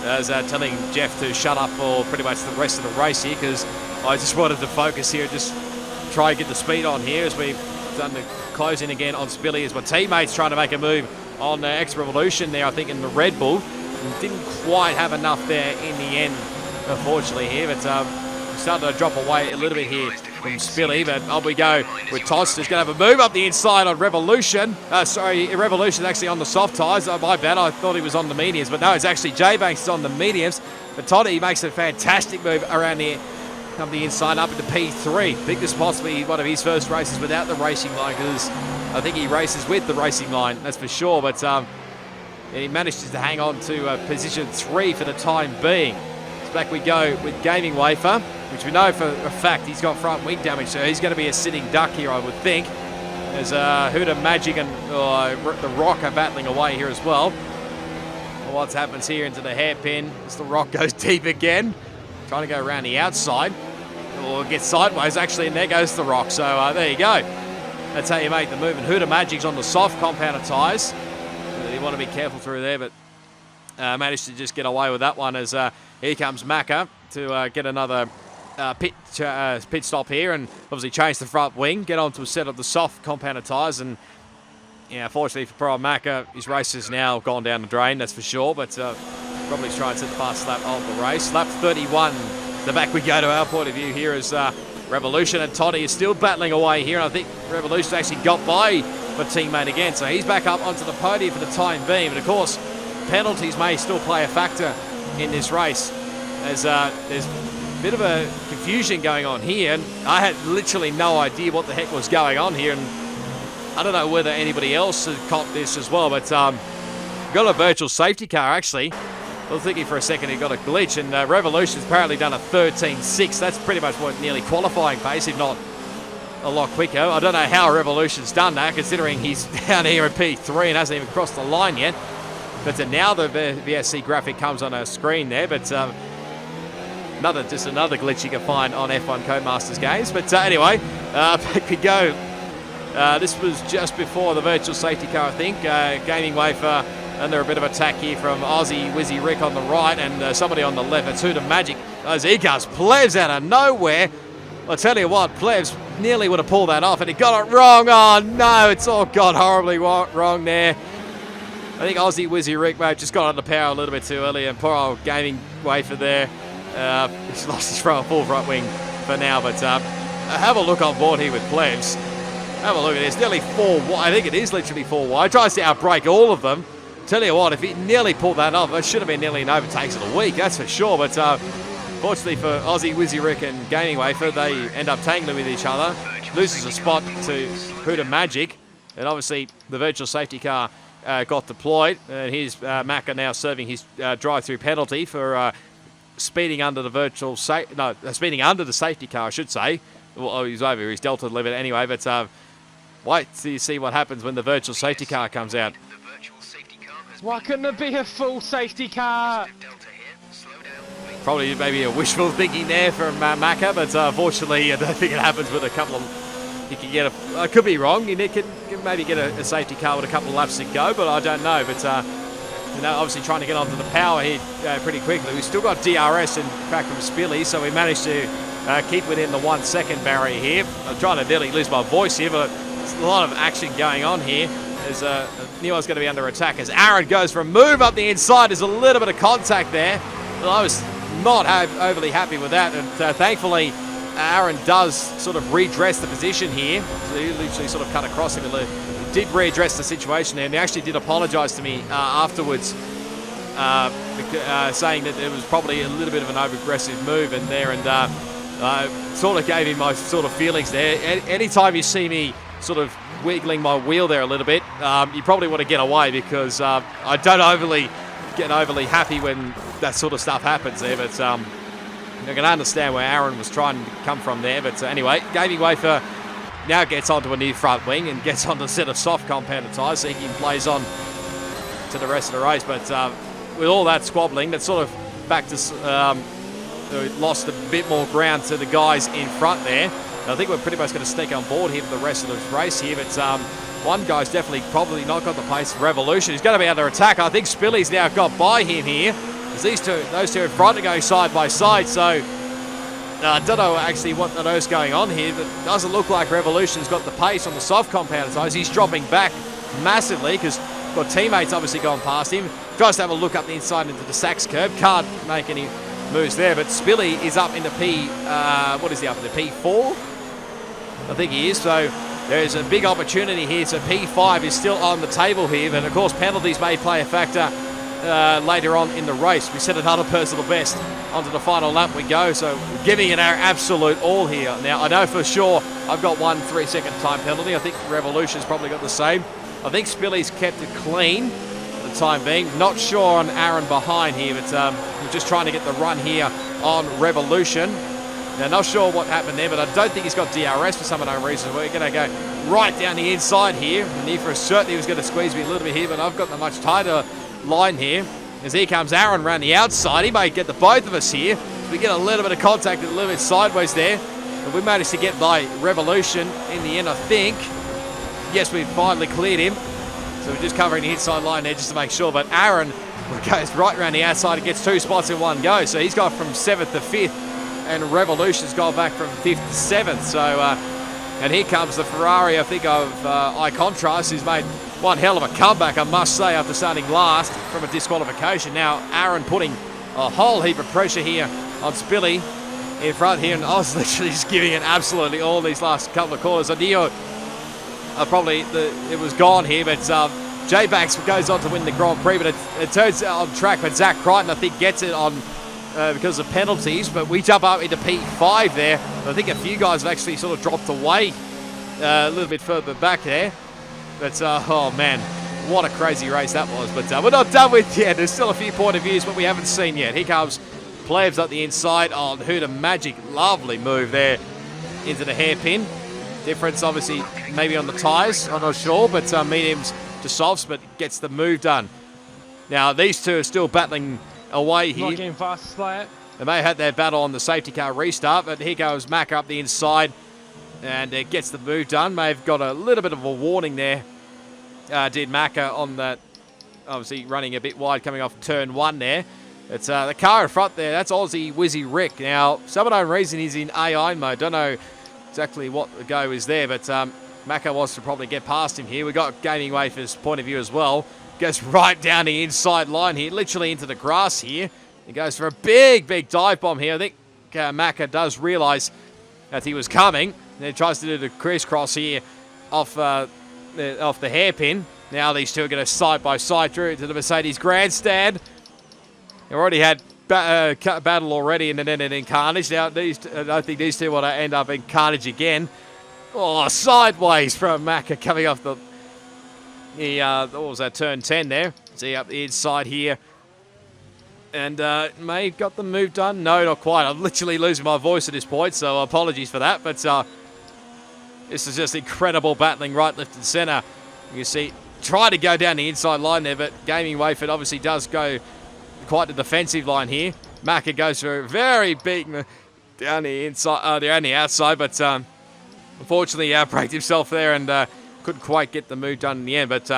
As telling Jeff to shut up for pretty much the rest of the race here, because I just wanted to focus here and just try and get the speed on here as we've done the closing again on Spilly, as my teammates trying to make a move on X Revolution there, I think, in the Red Bull. And didn't quite have enough there in the end, unfortunately, here, but starting to drop away a little bit here from Spilly, but on we go with Toss. He's going to have a move up the inside on Revolution. Revolution actually on the soft tyres. My bad, I thought he was on the mediums, but no, it's actually J-Banks on the mediums. But Toddy makes a fantastic move around here, come the inside up into P3. I think this is possibly one of his first races without the racing line, because I think he races with the racing line, that's for sure. But he manages to hang on to position 3 for the time being. So back we go with Gaming Wafer, which we know for a fact he's got front wing damage, so he's going to be a sitting duck here, I would think. As Huda Magic and the Rock are battling away here as well. What happens here into the hairpin as the Rock goes deep again, trying to go around the outside, or get sideways actually, and there goes the Rock. So there you go. That's how you make the move. And Huda Magic's on the soft compounded tyres. You want to be careful through there, but managed to just get away with that one as here comes Macca to get another pit stop here, and obviously change the front wing, get onto a set of the soft compounded tyres. And yeah, fortunately for Pro Macca, his race has now gone down the drain, that's for sure, but probably try and set the fast lap of the race. Lap 31, so back we go to our point of view here as Revolution, and Toddy is still battling away here, and I think Revolution actually got by the teammate again, so he's back up onto the podium for the time being. But of course, penalties may still play a factor in this race, as there's a bit of a confusion going on here, and I had literally no idea what the heck was going on here, and I don't know whether anybody else had caught this as well, but got a virtual safety car actually. I was thinking for a second he got a glitch, and Revolution's apparently done a 13.6. That's pretty much what nearly qualifying pace, if not a lot quicker. I don't know how Revolution's done that, considering he's down here in P3 and hasn't even crossed the line yet. But now the VSC graphic comes on our screen there, but just another glitch you can find on F1 Codemasters games. But anyway, back we go. This was just before the virtual safety car, I think. Gaming Wafer under a bit of attack here from Aussie Wizzy Rick on the right, and somebody on the left. It's Huda Magic. As he comes, Plebs out of nowhere. I'll tell you what, Plebs nearly would have pulled that off, and he got it wrong. Oh no, it's all gone horribly wrong there. I think Aussie Wizzy Rick may have just got under power a little bit too early, and poor old Gaming Wafer there. He's lost his full front wing for now, but have a look on board here with Plebs. Have a look at this, nearly 4 wide. I think it is literally 4 wide. Tries to outbrake all of them. Tell you what, if he nearly pulled that off, it should have been nearly an overtakes of the week, that's for sure. But fortunately for Aussie Wizzy Rick and Gaming Wafer, they end up tangling with each other. Loses a spot to Huda Magic, and obviously the virtual safety car got deployed. And here's Macca now serving his drive-through penalty for speeding under the speeding under the safety car, I should say. Well, he's over his delta limit anyway, but wait till you see what happens when the virtual safety car comes out. Why couldn't it be a full safety car? Probably maybe a wishful thinking there from Macca, but unfortunately I don't think it happens with a couple of... He can get a... I could be wrong. He can maybe get a safety car with a couple of laps to go, but I don't know. But, obviously trying to get onto the power here pretty quickly. We've still got DRS, in fact, from Spilly, so we managed to keep within the 1 second barrier here. I'm trying to nearly lose my voice here, but there's a lot of action going on here. As knew I was going to be under attack as Aaron goes for a move up the inside. There's a little bit of contact there. Well, I was not overly happy with that, and thankfully Aaron does sort of redress the position here. So he literally sort of cut across him and did readdress the situation there, and he actually did apologise to me afterwards, saying that it was probably a little bit of an over-aggressive move in there, and sort of gave him my sort of feelings there. Anytime you see me sort of wiggling my wheel there a little bit, you probably want to get away, because I don't get overly happy when that sort of stuff happens there, but I can understand where Aaron was trying to come from there. But anyway, gaining way for... Now gets onto a new front wing and gets onto a set of soft compounded tyres, so he can plays on to the rest of the race. But with all that squabbling, that's sort of back to lost a bit more ground to the guys in front there. And I think we're pretty much going to stick on board here for the rest of the race here. But one guy's definitely probably not got the pace of Revolution. He's going to be under attack. I think Spilly's now got by him here. As those two in front are going side by side. So I don't know actually what is going on here, but it doesn't look like Revolution's got the pace on the soft compounded tyres. He's dropping back massively because got teammates obviously going past him. Tries to have a look up the inside into the Sachs curb. Can't make any moves there, but Spilly is up into what is he up into, P4? I think he is. So there's a big opportunity here. So P5 is still on the table here, but of course penalties may play a factor later on in the race. We set another personal best onto the final lap we go, so we're giving it our absolute all here. Now I know for sure I've got 1 3-second time penalty. I think Revolution's probably got the same. I think Spilly's kept it clean for the time being. Not sure on Aaron behind here, but we're just trying to get the run here on Revolution. Now not sure what happened there, but I don't think he's got DRS for some unknown reason. We're going to go right down the inside here. And he for certain he was going to squeeze me a little bit here, but I've got the much tighter line here. As here comes Aaron around the outside. He may get the both of us here. We get a little bit of contact, a little bit sideways there. But we managed to get by Revolution in the end, I think. Yes, we finally cleared him. So we're just covering the inside line there just to make sure. But Aaron goes right around the outside and gets 2 spots in one go. So he's gone from 7th to 5th. And Revolution's gone back from 5th to 7th. So, and here comes the Ferrari, I think, of iContrast, who's made one hell of a comeback, I must say, after starting last from a disqualification. Now, Aaron putting a whole heap of pressure here on Spilly in front here, and I was literally just giving it absolutely all these last couple of quarters. I knew it was gone here, but J-Bax goes on to win the Grand Prix, but it turns out on track, but Zach Crichton, I think, gets it on because of penalties, but we jump up into P5 there. I think a few guys have actually sort of dropped away a little bit further back there. But, oh man, what a crazy race that was. But we're not done with yet. There's still a few point of views, but we haven't seen yet. Here comes Plebs up the inside on Huda Magic. Lovely move there into the hairpin. Difference, obviously, maybe on the tyres. I'm not sure, but mediums to softs, but gets the move done. Now, these two are still battling away here. Not getting fast slat. They may have had their battle on the safety car restart, but here goes Mac up the inside. And it gets the move done. May have got a little bit of a warning there. Did Macca on that, obviously running a bit wide coming off turn 1 there. It's the car in front there. That's Aussie Wizzy Rick. Now, some unknown reason he's in AI mode. Don't know exactly what the go is there, but Macca wants to probably get past him here. We got Gaming Wafer's point of view as well. Goes right down the inside line here, literally into the grass here. He goes for a big, big dive bomb here. I think Macca does realise that he was coming. And then tries to do the crisscross here off the hairpin. Now these two are going to side by side through to the Mercedes grandstand. They've already had battle already and then ended in carnage. Now I don't think these two want to end up in carnage again. Oh, sideways from Macca coming off the what was that, turn 10 there. See up the inside here. And may have got the move done. No, not quite. I'm literally losing my voice at this point, so apologies for that. But this is just incredible battling right, left and centre. You see, try to go down the inside line there, but Gaming Wayford obviously does go quite the defensive line here. Macca goes for a very big down the inside, down the outside, but unfortunately outbraked himself there and couldn't quite get the move done in the end. But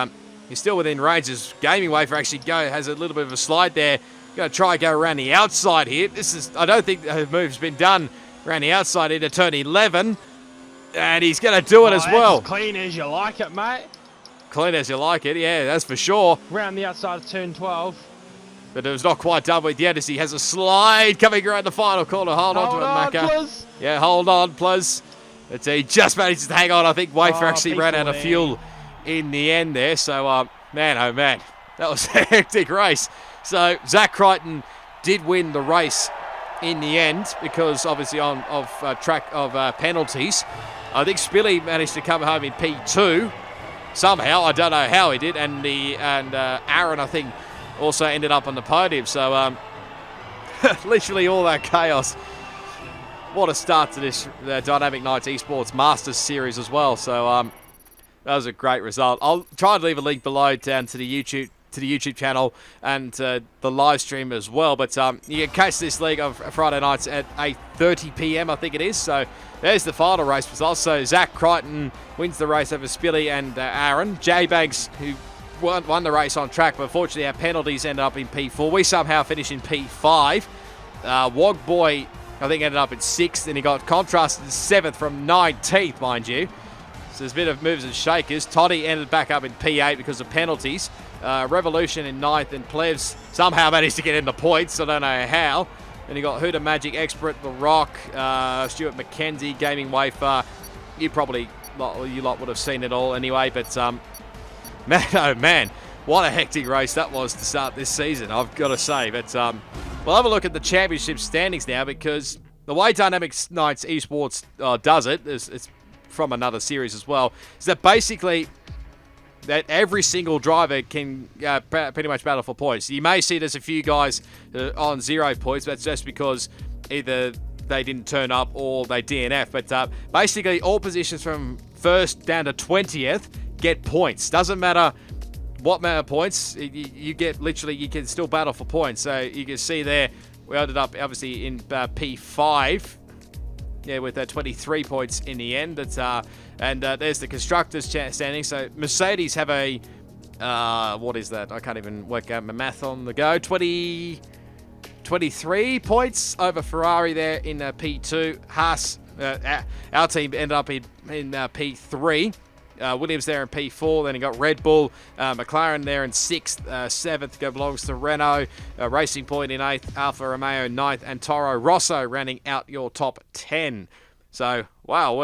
he's still within range. His gaming wafer actually has a little bit of a slide there. Going to try and go around the outside here. I don't think the move's been done around the outside into turn 11. And he's going to do it as well. As clean as you like it, mate. Clean as you like it, yeah, that's for sure. Round the outside of turn 12. But it was not quite done with yet as he has a slide coming around the final corner. Hold on to it, Macca. Please. Yeah, hold on, please. But he just managed to hang on. I think Wafer actually ran out of fuel in the end there. So, man, oh man, that was a hectic race. So, Zach Crichton did win the race in the end because obviously of penalties. I think Spilly managed to come home in P2 somehow. I don't know how he did. And Aaron, I think, also ended up on the podium. So, literally all that chaos. What a start to this Dynamic Nights Esports Masters Series as well. So, that was a great result. I'll try and leave a link below down to the YouTube channel and the live stream as well. But you can catch this league on Friday nights at 8:30 p.m. I think it is. So there's the final race results. So Zach Crichton wins the race over Spilly and Aaron. J Banks, who won the race on track, but unfortunately our penalties ended up in P4. We somehow finished in P5. Wog Boy, I think, ended up in 6th, and he got contrasted 7th from 19th, mind you. So there's a bit of movers and shakers. Toddy ended back up in P8 because of penalties. Revolution in 9th, and Plevs somehow managed to get in the points. I don't know how. Then you got Huda Magic, Expert, The Rock, Stuart McKenzie, Gaming Wafer. You lot would have seen it all anyway. But man, oh man, what a hectic race that was to start this season, I've got to say. But we'll have a look at the championship standings now, because the way Dynamic Nights Esports does it, it's from another series as well, is that basically that every single driver can pretty much battle for points. You may see there's a few guys on 0 points, but that's just because either they didn't turn up or they DNF. But basically all positions from 1st down to 20th get points. Doesn't matter what amount of points, you get, literally you can still battle for points. So you can see there, we ended up obviously in P5. Yeah, with 23 points in the end. And there's the constructors standing. So Mercedes have a, what is that? I can't even work out my math on the go. 23 points over Ferrari there in P2. Haas, our team ended up in P3. Williams there in P4. Then you got Red Bull, McLaren there in 6th, 7th belongs to Renault, Racing Point in 8th, Alfa Romeo 9th, and Toro Rosso rounding out your top 10. So, wow,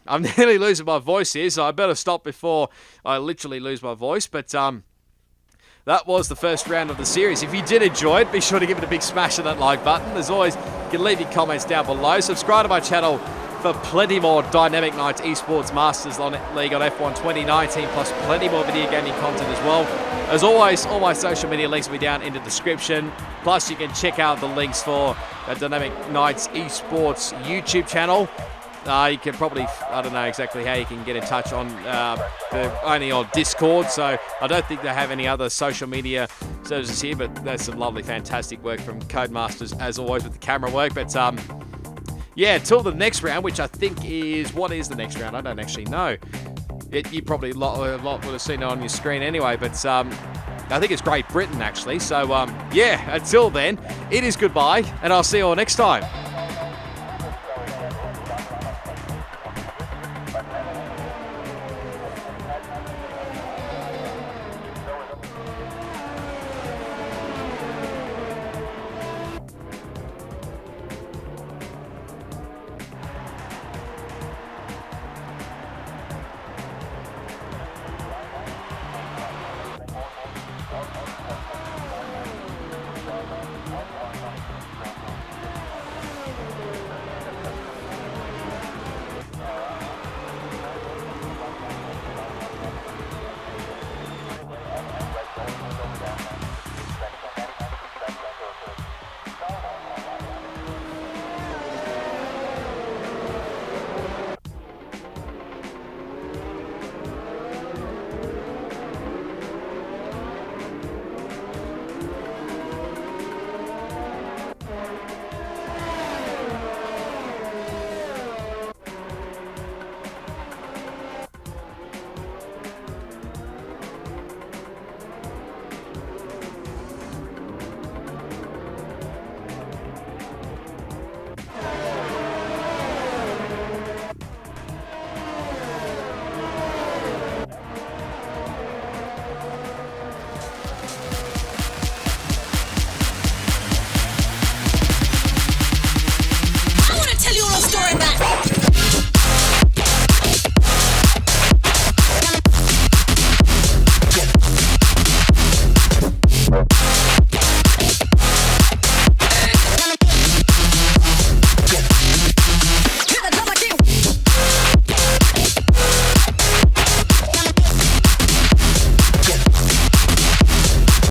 I'm nearly losing my voice here, so I better stop before I literally lose my voice. But that was the first round of the series. If you did enjoy it, be sure to give it a big smash on that like button. As always, you can leave your comments down below. Subscribe to my channel for plenty more Dynamic Nights Esports Masters League on F1 2019, plus plenty more video gaming content as well. As always, all my social media links will be down in the description. Plus, you can check out the links for the Dynamic Nights Esports YouTube channel. You can probably, I don't know exactly how you can get in touch on, only on Discord, so I don't think they have any other social media services here, but there's some lovely, fantastic work from Codemasters, as always, with the camera work. But yeah, till the next round, which I think is, what is the next round? I don't actually know. You probably a lot would have seen it on your screen anyway, but I think it's Great Britain, actually. So, yeah, until then, it is goodbye, and I'll see you all next time.